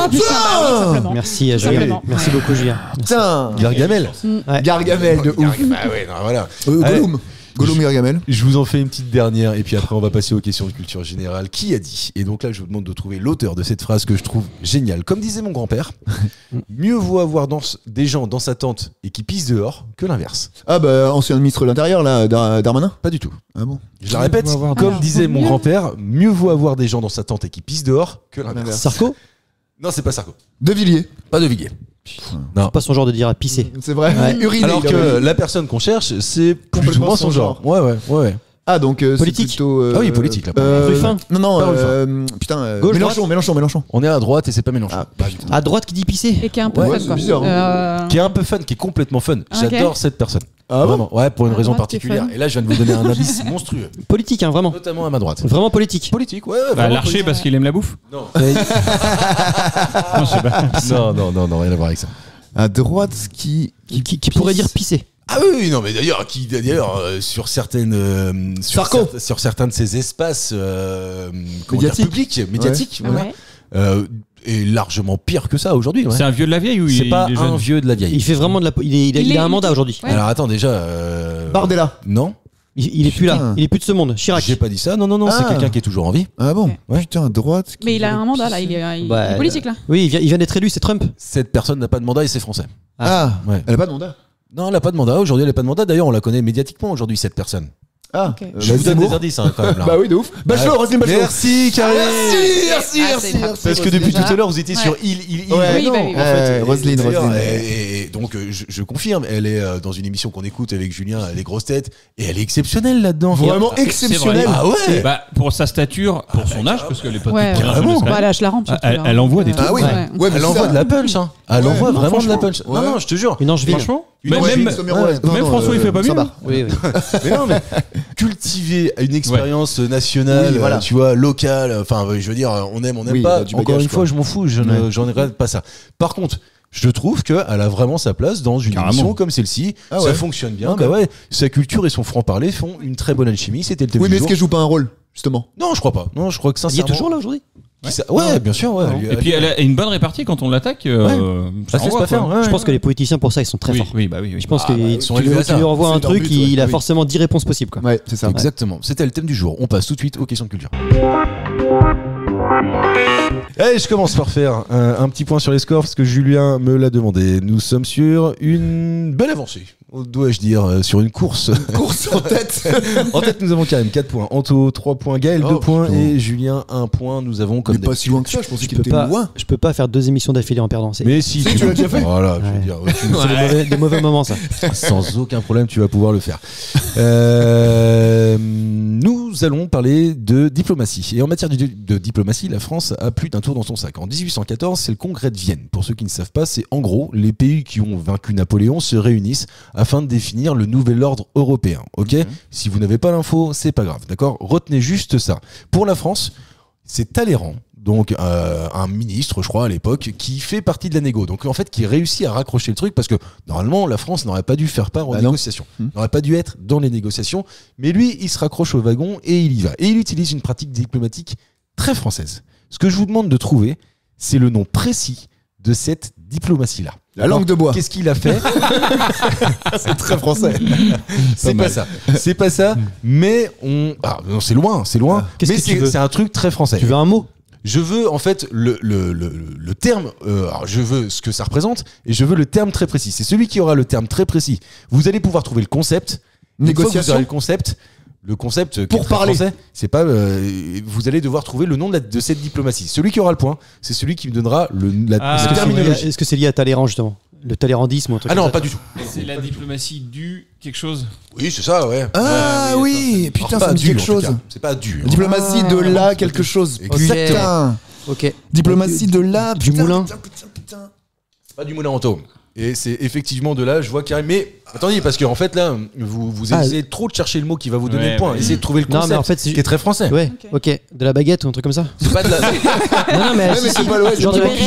Ah putain, bah oui, simplement. Merci, Tout Julien. simplement. Merci beaucoup, Julien. Putain. Gargamel. Ouais. Gargamel de ouf. Bah ouais, non, voilà. Gollum. Gollum et Gargamel. Je vous en fais une petite dernière et puis après on va passer aux questions de culture générale. Qui a dit? Et donc là je vous demande de trouver l'auteur de cette phrase que je trouve géniale. Comme disait mon grand-père, mieux vaut avoir des gens dans sa tente et qui pissent dehors que l'inverse. Ah bah ancien ministre de l'Intérieur là, Darmanin. Pas du tout. Ah bon. Je la répète, comme Alors, disait mon mieux- grand-père, mieux vaut avoir des gens dans sa tente et qui pissent dehors que l'inverse. Sarko, Non, c'est pas Sarko. De Villiers. Pas de Villiers. Non. pas son genre de dire à pisser. C'est vrai. Ouais. Uriner. Alors il a que dit. la personne qu'on cherche, c'est plus ou Complètement moins son son genre. Ouais. Ah donc Politique. c'est plutôt. Ah oui, politique, là. Ruffin. Non Pas putain. Gauche, Mélenchon. On est à droite et c'est pas Mélenchon. Ah, Pas du tout. À droite qui dit pisser. Et qui est un peu Ouais, fun, c'est quoi. bizarre, Qui est un peu fun, qui est complètement fun. Ok. J'adore cette personne. Ah bon. Vraiment. Ouais, pour une À raison droite, qui est particulière. fun. Et là, je viens de vous donner un indice monstrueux. Politique, hein, vraiment. Notamment à ma droite. Vraiment politique. Politique, ouais. Bah, vraiment Larcher politique. parce qu'il aime la bouffe. Non. Non, je sais pas. Non, rien à voir avec ça. À droite qui Pourrait dire pisser. Ah oui, non, mais d'ailleurs, sur certaines, Sarko. sur certains de ces espaces comment Médiatiques. dire, publics, médiatiques, voilà, Ouais. est largement pire que ça aujourd'hui. Ouais. C'est un vieux de la vieille ou C'est il pas est un jeune? vieux de la vieille. Il fait vraiment de la. Il a un mandat aujourd'hui. Ouais. Alors attends, déjà. Bardella. Non, Il est plus là. Putain. Il est plus de ce monde. Chirac. j'ai pas dit ça. Non, c'est Ah. quelqu'un qui est toujours en vie. Ah bon. Ouais. Putain, à droite. Mais il a un mandat là, il est Bah, politique là. Oui, il vient d'être élu, c'est Trump. Cette personne n'a pas de mandat et c'est français. Ah. Ouais. Elle a pas de mandat. Non, elle a pas de mandat. Aujourd'hui, elle a pas de mandat. D'ailleurs, on la connaît médiatiquement aujourd'hui, cette personne. Ah. Ok. Je vous donne Zemmour. des indices hein, quand même là. Bah oui, de ouf. Bachelot, Roselyne Bachelot. Merci, Karine. Merci. Parce que depuis tout à l'heure, vous étiez Ouais. sur il. Ouais. Oui, non, bah oui. en fait, Roselyne, d'ailleurs, Roselyne. Et donc, je confirme, elle est dans une émission qu'on écoute avec Julien, Les Grosses Têtes, et elle est exceptionnelle là-dedans. Vraiment C'est exceptionnel. vrai. Ah ouais. Bah, pour sa stature, pour son âge, parce qu'elle est pas Ouais, toute carrément. jeune, Bah là, je la rampe. surtout, elle, là. elle envoie des trucs. Ah oui. Ouais. Ouais, mais Elle c'est envoie ça. de la punch, hein. Elle Ouais. envoie Non, vraiment de la franchement. punch. Ouais. Non, je te jure. Une angevine. Franchement, Une mais angevine, même, Sommeroise. Non, même non, François, il fait pas Ça mieux. va. Oui, oui. Mais non, mais cultiver une expérience nationale, Oui, voilà. tu vois, locale. Enfin, je veux dire, on aime Oui, pas. du Encore bagage, une fois, quoi. je m'en fous. Ouais. J'en ai pas ça. Par contre. Je trouve qu'elle a vraiment sa place dans une Carrément. émission comme celle-ci. Ah Ça ouais. fonctionne bien. Ok. Bah ouais, sa culture et son franc-parler font une très bonne alchimie. C'était le thème Oui, du mais est-ce jour. qu'elle joue pas un rôle, justement? Non, je crois pas. Non, je crois que Il y sincèrement. est toujours là aujourd'hui. Ouais, bien sûr. Ouais. Et puis elle a une bonne répartie quand on l'attaque. Ça ça se laisse envoie, pas faire. quoi. ouais, Je pense ouais. que les politiciens pour ça ils sont très Oui, forts. oui, bah oui. Je pense Ah, que bah, ils sont tu élevés à lui ça. envoies C'est un leur truc, but, il a oui. forcément 10 réponses possibles. Quoi. Ouais, c'est ça. Exactement. C'était le thème du jour. On passe tout de suite aux questions de culture. Allez, je commence par faire un petit point sur les scores parce que Julien me l'a demandé. Nous sommes sur une belle avancée, dois-je dire, sur une course. Course en tête. En tête, nous avons Karim 4 points, Anto 3 points, Gaël 2 Oh, points putain. et Julien 1 point. Nous avons comme Mais pas si loin que ça, je pensais Je qu'il peux était pas, loin. je peux pas faire 2 émissions d'affilée en perdant. C'est Mais si, Si, tu l'as déjà fait. Voilà, je veux Ouais. dire, c'est des mauvais moments ça. sans aucun problème, tu vas pouvoir le faire. Nous allons parler de diplomatie. Et en matière de diplomatie, la France a plus d'un tour dans son sac. En 1814, c'est le congrès de Vienne. Pour ceux qui ne savent pas, c'est en gros les pays qui ont vaincu Napoléon se réunissent afin de définir le nouvel ordre européen. Ok ? Si vous n'avez pas l'info, c'est pas grave. D'accord ? Retenez juste ça. Pour la France, c'est Talleyrand. Donc un ministre, je crois, à l'époque, qui fait partie de la négo. Donc en fait, qui réussit à raccrocher le truc parce que normalement, la France n'aurait pas dû faire part aux Bah non. négociations. N'aurait pas dû être dans les négociations. Mais lui, il se raccroche au wagon et il y va. Et il utilise une pratique diplomatique très française. Ce que je vous demande de trouver, c'est le nom précis de cette diplomatie-là. La langue de bois. Qu'est-ce qu'il a fait ? C'est très français. C'est pas ça. C'est pas ça. Mais on. Ah, non, c'est loin, c'est loin. Qu'est-ce Mais que tu veux c'est un truc très français. Tu veux un mot? Je veux en fait le terme, alors je veux ce que ça représente et je veux le terme très précis. C'est celui qui aura le terme très précis. Vous allez pouvoir trouver le concept. Une fois que vous Négociation. aurez le concept qui Pour est très parler. français, c'est pas. Vous allez devoir trouver le nom de cette diplomatie. Celui qui aura le point, c'est celui qui me donnera Ah, la Est-ce que c'est lié à- terminologie. est-ce que c'est lié à Talleyrand justement? Le talleyrandisme ou un truc Ah comme non, ça pas du tout. C'est la diplomatie du quelque chose. Oui, c'est ça, ouais. Ah Ouais, oui, oui, putain, Alors, ça pas me dit du, quelque en tout chose. cas. C'est pas du. hein. Diplomatie de là, quelque chose. Exactement. Putain. Ok. Diplomatie de là, Du putain, moulin. putain. Pas du moulin Anto. Et c'est effectivement de là, je vois Karim. Mais attendez, parce qu'en fait là, vous essayez trop de chercher le mot qui va vous donner Ouais, le point. ouais. Essayez de trouver le Non, concept, mais en fait, c'est- qui est très français. Ouais, ok. De la baguette ou un truc comme ça? C'est pas de la. Non, mais, Ouais, si, mais si. c'est pas le- ouais, Genre c'est de pas la le-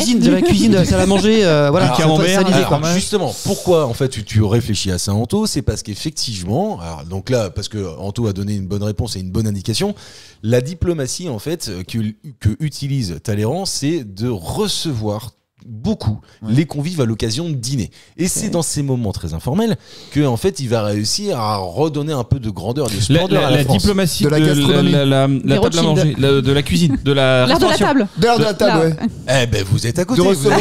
cuisine, de la salle à manger, voilà. Alors, c'est camembert, ça l'idée, alors, quoi. Justement, pourquoi en fait tu réfléchis à ça, Anto? C'est parce qu'effectivement, alors donc là, parce que Anto a donné une bonne réponse et une bonne indication, la diplomatie en fait que utilise Talleyrand, c'est de recevoir beaucoup les convives à l'occasion de dîner. Et c'est dans ces moments très informels que en fait il va réussir à redonner un peu de grandeur, de splendeur à la France. Diplomatie De la gastronomie. la table à manger, de la cuisine, de la L'art de la restauration. table. Derrière de la table, ouais. Eh ben vous êtes à côté. De recevoir.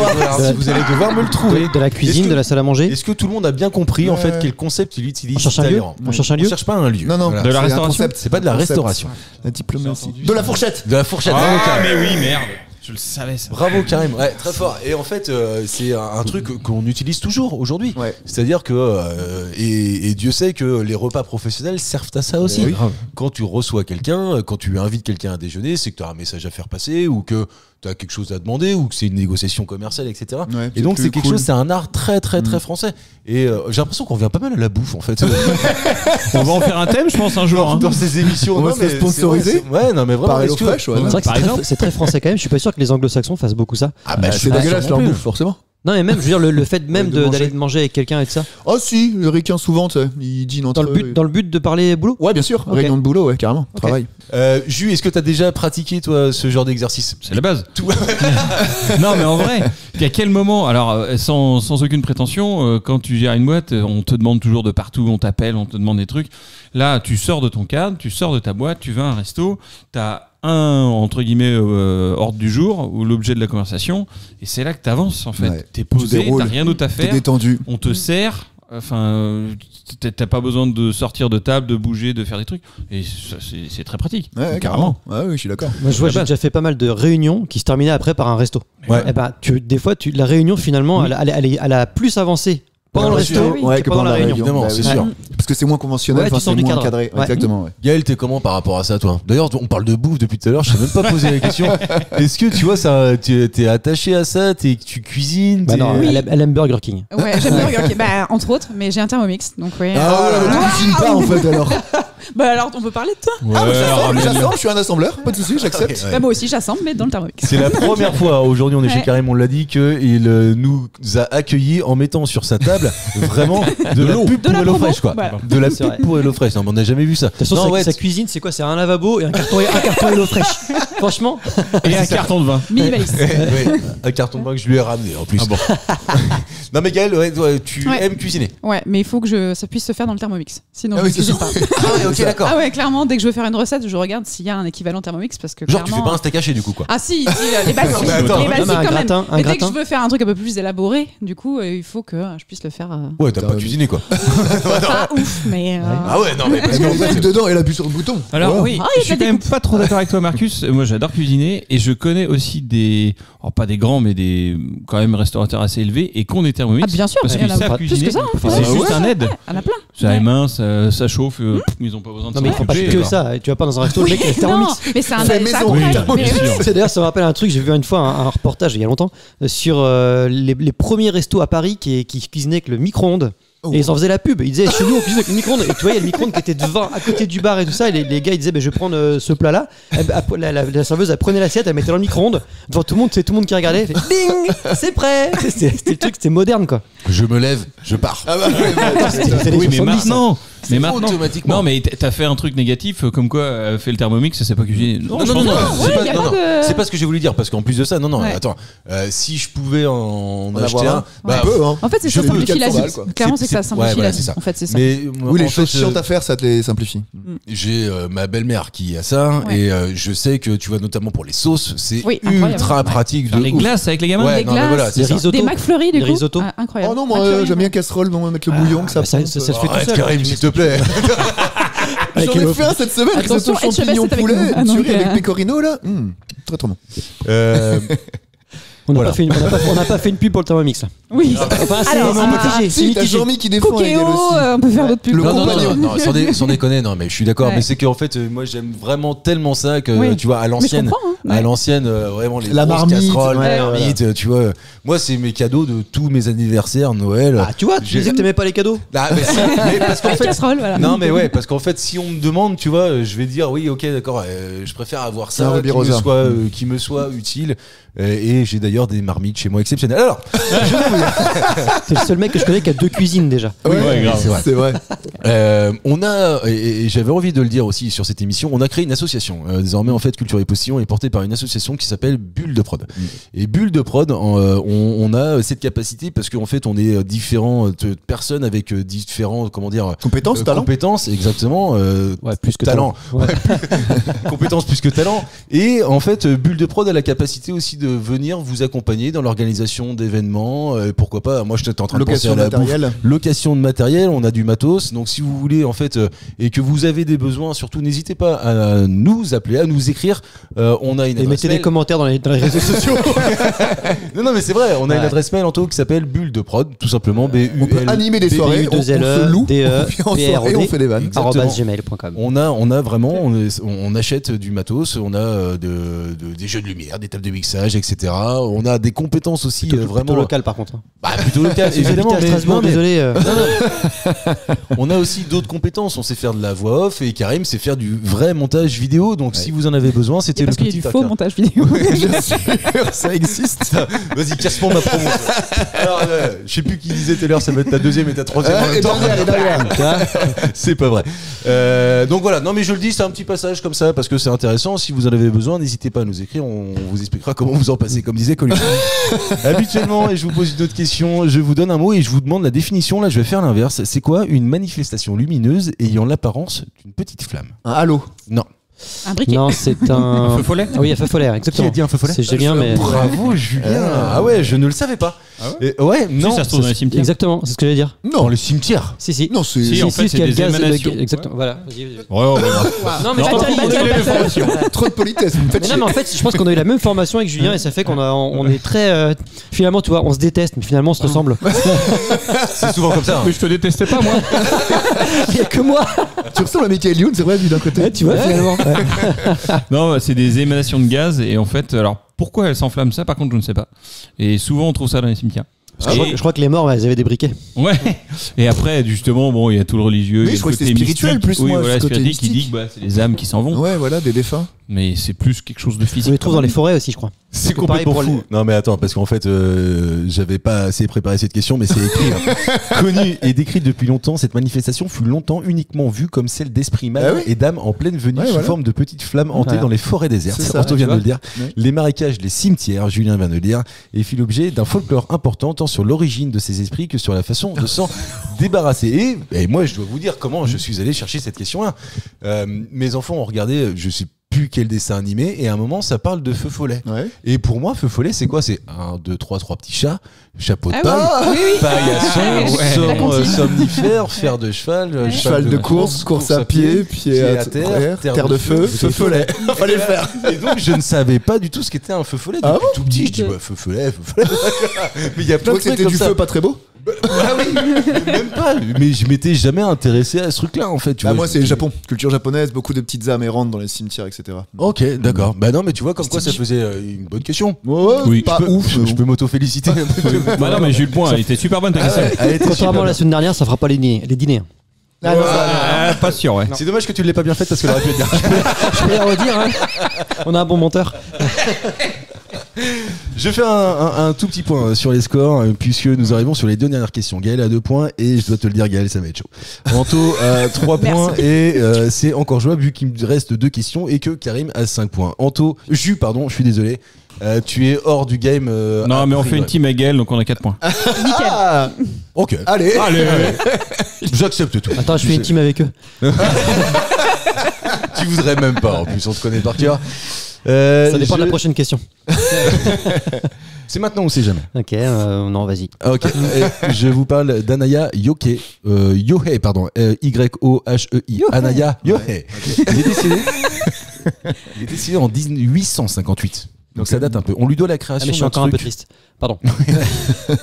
Vous allez devoir me le trouver. De la cuisine, Est-ce que- de la salle à manger. Est-ce que tout le monde a bien compris en Ouais. fait quel concept il utilise On cherche un lieu. Talleyrand On cherche un On lieu. cherche pas un lieu. Non, non. Voilà. De la c'est un restauration. concept. C'est pas de la Concept. restauration. La diplomatie. De la fourchette. De la fourchette. Ah, Bravo, Karim. mais oui, merde. Je le savais ça. Bravo Karim, ouais, très fort. Et en fait, c'est un truc qu'on utilise toujours aujourd'hui. Ouais. C'est-à-dire que, et Dieu sait que les repas professionnels servent à ça aussi. Oui. Quand tu reçois quelqu'un, quand tu invites quelqu'un à déjeuner, c'est que tu as un message à faire passer ou que tu as quelque chose à demander ou que c'est une négociation commerciale, etc. Ouais, Et donc plus c'est quelque cool. chose, c'est un art très très très français. Et j'ai l'impression qu'on revient pas mal à la bouffe en fait. On va en faire un thème, je pense, un jour. hein. Dans ces émissions. On va Non, se faire mais sponsoriser c'est vrai, ouais, non mais vraiment. Par est-ce HelloFresh, que- ouais. C'est vrai que Par exemple. c'est très français quand même. Je suis pas sûr que les anglo-saxons fassent beaucoup ça. Ah bah je C'est suis pas dégueulasse sûr leur non plus. bouffe, forcément. Non, mais même, je veux dire, le fait même De manger. d'aller manger avec quelqu'un et de ça. Oh si, les ricains souvent, tu sais, ils dînent entre eux. Dans le but de parler boulot. Ouais, bien sûr. Ok. Réunion de boulot, ouais, carrément. Travail. Jus, est-ce que tu as déjà pratiqué toi ce genre d'exercice? C'est la base. Non, mais en vrai, à quel moment, alors sans aucune prétention, quand tu gères une boîte, on te demande toujours de partout, on t'appelle, on te demande des trucs. Là, tu sors de ton cadre, tu sors de ta boîte, tu vas à un resto, t'as un, entre guillemets, ordre du jour, ou l'objet de la conversation, et c'est là que t'avances, en fait. Ouais. T'es Tu posé, déroules. t'as rien d'autre à T'es faire, détendu. on te sert, enfin, t'as pas besoin de sortir de table, de bouger, de faire des trucs, et ça, c'est très pratique. Ouais, carrément. Ouais, oui, je suis d'accord. Moi, je vois, la j'ai base. déjà fait pas mal de réunions qui se terminaient après par un resto. Ouais. Et ben, des fois, la réunion finalement, elle a plus avancé pendant le Ouais, resto ouais, que pendant la réunion. Évidemment, Bah c'est oui. sûr. Parce que c'est moins conventionnel, Ouais, tu enfin, sors c'est du moins cadre. encadré. Ouais. Exactement, ouais. Gaël, t'es comment par rapport à ça, toi? D'ailleurs, on parle de bouffe depuis tout à l'heure, je t'ai même pas posé la question. Est-ce que tu vois, ça, t'es attaché à ça, tu cuisines? Bah non, elle aime Burger King. Ouais, j'aime bien Burger King. Bah, entre autres, mais j'ai un Thermomix, donc ouais. Ah ouais, mais tu cuisines pas en fait alors. Bah alors, on peut parler de toi. Ah, mais ramène-le. j'assemble, je suis un assembleur, pas de soucis, j'accepte. Bah, moi aussi, j'assemble, mais dans le Thermomix. C'est la première fois, aujourd'hui on est chez Ouais. Karim, on l'a dit, qu'il nous a accueillis en mettant sur sa table vraiment de la pub De pour la HelloFresh, promo, quoi. voilà. De la C'est pub vrai. pour HelloFresh. Non, mais on n'a jamais vu ça. De toute façon, Non, ouais, sa cuisine, c'est quoi? C'est un lavabo et un carton HelloFresh. Franchement, Et un carton de vin. Minimaliste. ouais, un carton de vin que je lui ai ramené en plus. Non, mais Gaël, ouais, tu Ouais. aimes cuisiner. Ouais, mais il faut que ça puisse se faire dans le Thermomix. Sinon, Ah je oui, c'est cuisine ça. pas. Ah, ouais, ok, d'accord. Ah ouais, clairement, dès que je veux faire une recette, je regarde s'il y a un équivalent Thermomix parce que Genre, tu clairement. fais pas un steak haché du coup, quoi. Ah si, les basiques, mais attends. les basiques Non, mais un quand gratin, même. un Mais dès que gratin. je veux faire un truc un peu plus élaboré, du coup, il faut que je puisse le faire. Ouais, t'as pas cuisiné, quoi. Pas ouf, mais. Ah ouais, non, mais parce qu'en fait, dedans, elle appuie sur le bouton. Alors Voilà. oui, Ah, il y a je suis de la quand même pas trop d'accord avec toi, Marcus. Moi, j'adore cuisiner et je connais aussi des, alors pas des grands, mais des quand même restaurateurs assez élevés et qu'on est Thermomix. Ah, bien sûr, parce il y en qu'ils a savent plus cuisiner. que ça, hein. Et c'est Ah juste ouais. un aide. Ouais, il y en a plein. Ça est mince, ça chauffe. Ils ont pas besoin de non mais ils font pas que ça. Tu vas pas dans un resto, le mec il a le Non, Thermomix. mais c'est un Fait c'est maison. incroyable. Oui, Mais bien oui. sûr. C'est d'ailleurs, ça me rappelle un truc. J'ai vu une fois un reportage il y a longtemps sur les premiers restos à Paris qui cuisinaient avec le micro-ondes. Oh. Et ils en faisaient la pub. Ils disaient chez nous on cuisine avec le micro-ondes. Et tu vois, il y a le micro-ondes qui était devant, à côté du bar et tout ça. Et les gars ils disaient je vais prendre ce plat-là. La serveuse elle prenait l'assiette, elle mettait dans le micro-ondes. Devant tout le monde, c'est tout le monde qui regardait. Elle fait ding, c'est prêt. C'était le truc, c'était moderne quoi. je me lève, je pars. Ah bah ouais, C'était les Oui, mais 70, maintenant. Mais maintenant. automatiquement. Non, mais t'as fait un truc négatif, comme quoi fait le Thermomix, ça s'est pas cuisiner. Non, je non, pense non, pas. non, Ouais, c'est pas, y a non, pas non. de- C'est pas ce que j'ai voulu dire parce qu'en plus de ça, non, non, Ouais. attends, si je pouvais en acheter avoir un, un. bah, Un peu, hein. En fait, c'est Je ça veux simplifie la 400 vie. balles, quoi. Clairement, c'est que ça c'est- simplifie ouais, voilà, la c'est vie. ça. En fait, c'est ça. mais Oui, les en choses fait, chiantes à faire, ça te les simplifie. j'ai ma belle-mère qui a ça Ouais. et je sais que tu vois notamment pour les sauces, c'est Oui, ultra incroyable. pratique Faire de les ouf. glaces avec les gamins. Ouais, Des non, mais glaces, voilà, c'est les ça. risottos. Des McFlurry, du Les coup. risottos. Ah, incroyable. Oh non, moi McFlurry, j'aime bien casserole, on va mettre le bouillon que ça ça pompe. se fait tout Arrête seul. Karim, s'il te plaît. J'en ai fait un cette semaine, Attention, risotto Etchebest champignons est avec poulet, nous. Ah, une donc, tuerie avec pecorino là. Très très bon. On n'a Voilà. pas fait une pub pour le Thermomix là. Oui. Enfin, c'est Alors, mitigé, c'est Si, t'as mitigé. Jean-Mi qui défend avec elle Cookéo, aussi. on peut faire d'autres pubs. Le Non, non, compagnon. non, sans déconner, non, mais je suis d'accord. Ouais. Mais c'est qu'en fait, moi, j'aime vraiment tellement ça que, Oui. tu vois, à Mais je l'ancienne, comprends. hein. à Ouais. l'ancienne, vraiment les La grosses marmite, casseroles, ouais, la marmite, tu vois. Moi, c'est mes cadeaux de tous mes anniversaires, Noël. Ah, tu vois, tu J'ai- disais que t'aimais pas les cadeaux. Ah, mais si, mais parce qu'en Avec fait, casserole, voilà. non, mais ouais, parce qu'en fait, si on me demande, tu vois, je vais dire oui, ok, d'accord, je préfère avoir C'est un ça Ruby qui me, Rosa. qui me soit utile. Et j'ai d'ailleurs des marmites chez moi exceptionnelles. Alors, C'est le seul mec que je connais qui a 2 cuisines déjà. Ouais, grave. C'est vrai. on a, et j'avais envie de le dire aussi sur cette émission, on a créé une association. Désormais, en fait, Culture et Postillon est portée par une association qui s'appelle Bulle de Prod. Et Bulle de Prod, on a cette capacité parce qu'en fait, on est différentes personnes avec différents, comment dire, Compétences, talent. Compétences, exactement. Ouais, plus que talent. Ouais. Compétences plus que talent. Et en fait, Bulle de Prod a la capacité aussi de venir vous accompagner dans l'organisation d'événements. Pourquoi pas, moi, j'étais en train de penser Location à de la bouffe. matériel. Location de matériel, on a du matos. Donc, si vous voulez, en fait, et que vous avez des besoins, surtout, n'hésitez pas à nous appeler, à nous écrire. On a une Et adresse mettez des mail. commentaires dans les réseaux sociaux. Non, mais c'est vrai, on a une Ouais. adresse mail, Anto, qui s'appelle Bulle de Prod, tout simplement. On peut animer des soirées, on se loue, on vient en soirée, on fait des vannes. Exactement. @gmail.com. On a vraiment, on achète du matos, on a des jeux de lumière, des tables de mixage, etc. On a des compétences aussi Plutôt vraiment local par contre. Bah, plutôt local, Si vous évidemment. habitez à Strasbourg, non, mais- désolé. on a aussi d'autres compétences. On sait faire de la voix off et Karim sait faire du vrai montage vidéo. Donc si vous en avez besoin, c'était le Parce qu'il y a petit du faux tac. montage vidéo. Bien sûr, ça existe. Vas-y, casse-moi ma promo. Alors, je sais plus qui disait tout à l'heure, ça va être ta deuxième et ta troisième en Et même temps. derrière. C'est pas vrai. Donc voilà, non mais je le dis, c'est un petit passage comme ça parce que c'est intéressant. Si vous en avez besoin, n'hésitez pas à nous écrire, on vous expliquera comment vous en passez, comme disait Coluche. Habituellement, et je vous pose une autre question, je vous donne un mot et je vous demande la définition. Là, je vais faire l'inverse. C'est quoi une manifestation lumineuse ayant l'apparence d'une petite flamme? Un halo. Non. Un briquet. Non, c'est un feu follet. Ah oui, un feu follet, exactement. Qui a dit un feu follet? C'est Julien, mais Bravo Julien. Ah ouais, je ne le savais pas. Ouais, non. Si, ça se trouve dans les cimetières. exactement, c'est ce que j'allais dire. Dans le cimetière. Si. Non, c'est. Si, en fait, parce c'est qu'il y a des le gaz, émanations. exactement. Voilà. Vas-y. Ouais, bref. Non, mais Non, je t'en prie, Battle, il y a- battle, l'information. Trop de politesse, vous me faites Mais non, chier. mais en fait, je pense qu'on a eu la même formation avec Julien et ça fait on est très. Finalement, tu vois, on se déteste, mais finalement, on se ressemble. C'est souvent comme ça. Mais je te détestais pas, moi. Il y a que moi. Tu ressembles à Michael Youn, c'est vrai, vu d'un côté. Ouais, tu vois, finalement. Non, c'est des émanations de gaz et en fait, alors pourquoi elles s'enflamment ça, par contre, je ne sais pas. Et souvent, on trouve ça dans les cimetières. Je crois que les morts, elles avaient des briquets. Ouais. Et après, justement, bon, il y a tout le religieux. Oui, il y a je crois le que c'était côté spirituel, mystique. plus, Oui, moi, voilà, ce côté spirituel qui dit mystique. que c'est les âmes qui s'en vont. Ouais, voilà, des défunts. Mais c'est plus quelque chose de physique. On les trouve dans les forêts aussi, je crois. C'est Pareil complètement pour fou. Non mais attends, parce qu'en fait, j'avais pas assez préparé cette question, mais c'est écrit. Connu et décrite depuis longtemps, cette manifestation fut longtemps uniquement vue comme celle d'esprits malins Ah oui. et d'âmes en pleine venue Ouais, sous voilà. forme de petites flammes hantées Voilà. dans les forêts désertes. C'est ça, Anto vient tu de le dire. Ouais. Les marécages, les cimetières, Julien vient de le dire, et fit l'objet d'un folklore important tant sur l'origine de ces esprits que sur la façon de s'en débarrasser. Et moi, je dois vous dire comment je suis allé chercher cette question-là. Mes enfants ont regardé, je sais plus quel dessin animé, et à un moment, ça parle de feu follet. Ouais. Et pour moi, feu follet, c'est quoi? C'est 1, 2, 3 petits chats, chapeau de Ah paille, oui, oui. paillasson, Ouais. somnifère, fer de cheval, Cheval de course, course à pied, pied à terre, terre de feu, feu follet. Fallait le faire. Et donc, je ne savais pas du tout ce qu'était un feu follet. Ah Depuis bon tout petit, je dis, bah, feu follet. Mais il y a Tu plein vois de que trucs c'était comme du ça. feu pas très beau? Ah oui, même pas. Mais je m'étais jamais intéressé à ce truc-là, en fait. Tu Bah, vois, moi, je- c'est le Japon. Culture japonaise, beaucoup de petites âmes errantes dans les cimetières, etc. Ok, d'accord. Bah non, mais tu vois, comme quoi ça faisait une bonne question. Ouais, Oui. pas Je peux- ouf. Je peux m'auto-féliciter un peu. Bah non, mais j'ai eu le point. Elle était super bonne ta question. Elle était Contrairement super à la semaine dernière, ça fera pas les dîners. Les dîners. Ah, non, ça, Ah, pas sûr, ouais. C'est dommage que tu ne l'aies pas bien faite parce que aurait pu être bien. Je peux les redire, hein. On a un bon monteur. Je fais un tout petit point sur les scores puisque nous arrivons sur les deux dernières questions. Gaël a 2 points et je dois te le dire, Gaël, ça va être chaud. Anto a 3 points et c'est encore jouable vu qu'il me reste 2 questions et que Karim a 5 points. Anto, je suis désolé. Tu es hors du game. Non, mais on fait une team. team à Gaël, donc on a 4 points. Nickel. Ah, Ok. allez. J'accepte tout. Attends, je fais une team avec eux. Tu voudrais même pas. En plus, on te connaît par cœur. Ça dépend de la prochaine question. C'est maintenant ou c'est jamais. Ok, non, vas-y. Ok. Et je vous parle d'Anaya Yohei. Yohei, pardon. Y-O-H-E-I. Anaya Yohei. Il est décédé en 1858. Donc ça date un peu. On lui doit la Ah, création mais je suis d'un encore un peu truc. triste. Pardon.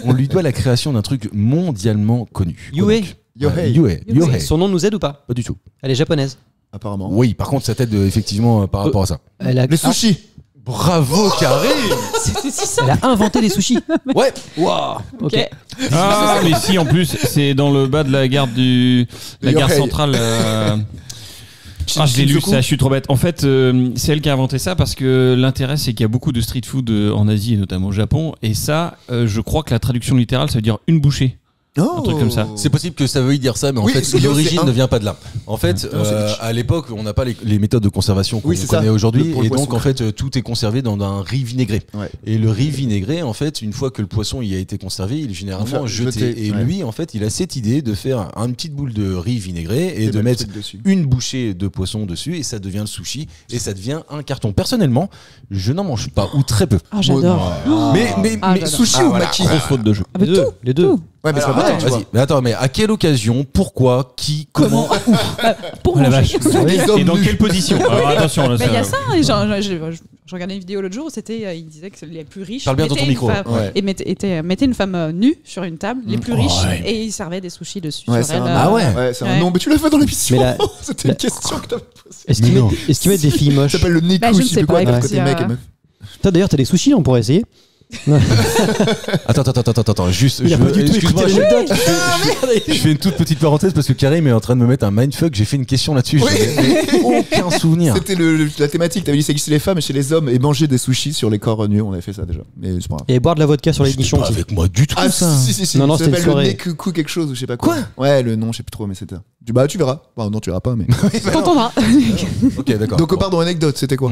On lui doit la création d'un truc mondialement connu. Yohei. Yohei. Yohei. Son nom nous aide ou pas? Pas du tout. Elle est japonaise. Apparemment. Oui, par contre, ça t'aide effectivement par rapport à ça. Elle a, Les sushis. Bravo, Karim. C'était si simple. elle a inventé les sushis. Ouais. Waouh. Ok. Ok. Ah, mais si, en plus, c'est dans le bas de la gare Le gare Yohei. centrale. Ah, je l'ai lu, ça, je suis trop bête. En fait, c'est elle qui a inventé ça parce que l'intérêt, c'est qu'il y a beaucoup de street food en Asie et notamment au Japon. Et ça, je crois que la traduction littérale, ça veut dire une bouchée. Un truc comme ça. C'est possible que ça veuille dire ça, mais en Oui, fait, l'origine ne vient pas de là. En fait, à l'époque, on n'a pas les méthodes de conservation qu'on connaît aujourd'hui, et donc en fait, tout est conservé dans un riz vinaigré. Ouais. Et le riz vinaigré, en fait, une fois que le poisson y a été conservé, il est généralement jeté. Et lui, en fait, il a cette idée de faire une petite boule de riz vinaigré et de mettre une bouchée de poisson dessus, et ça devient le sushi, et ça devient un carton. Personnellement, je n'en mange pas, ou très peu. Ah, j'adore. Mais sushi ou maki? Grosse faute de jeu. Les deux. Ouais, mais ça va pas. Vas-y. Mais attends, mais à quelle occasion, pourquoi, qui, comment? Pour la manger. vache. Et dans quelle position? Alors attention, là, Mais il y a ça, je regardais une vidéo l'autre jour, c'était, il disait que les plus riches Parle bien dans ton micro. mettaient une femme nue sur une table, les plus riches, et ils servaient des sushis dessus. Ouais, sur elle. Ah ouais. Non, mais tu l'as fait dans l'émission. Mais C'était une question que t'avais posée. Est-ce qu'ils mettent des filles moches? Ça s'appelle le Niku, je ne sais pas, écoute, côté mec et meuf. Toi d'ailleurs, t'as des sushis, on pourrait essayer. Attends, juste. Il a pas du tout écouté l'anecdote. Je fais une toute petite parenthèse parce que Karim est en train de me mettre un mindfuck. J'ai fait une question là-dessus. Oui. J'ai aucun souvenir. C'était la thématique. T'avais dit c'est chez les femmes et chez les hommes et manger des sushis sur les corps nus. On avait fait ça déjà. Mais c'est pas grave. Et boire de la vodka sur les nichons Pas aussi. avec moi du tout Ah ça. si. Non, Ça c'était une s'appelle le soirée. Nekuku quelque chose ou je sais pas quoi. Ouais, le nom, je sais plus trop, mais c'était. Bah tu verras. Bon, non, tu verras pas, mais. T'entendras. Ok, d'accord. Donc pardon, anecdote, c'était quoi?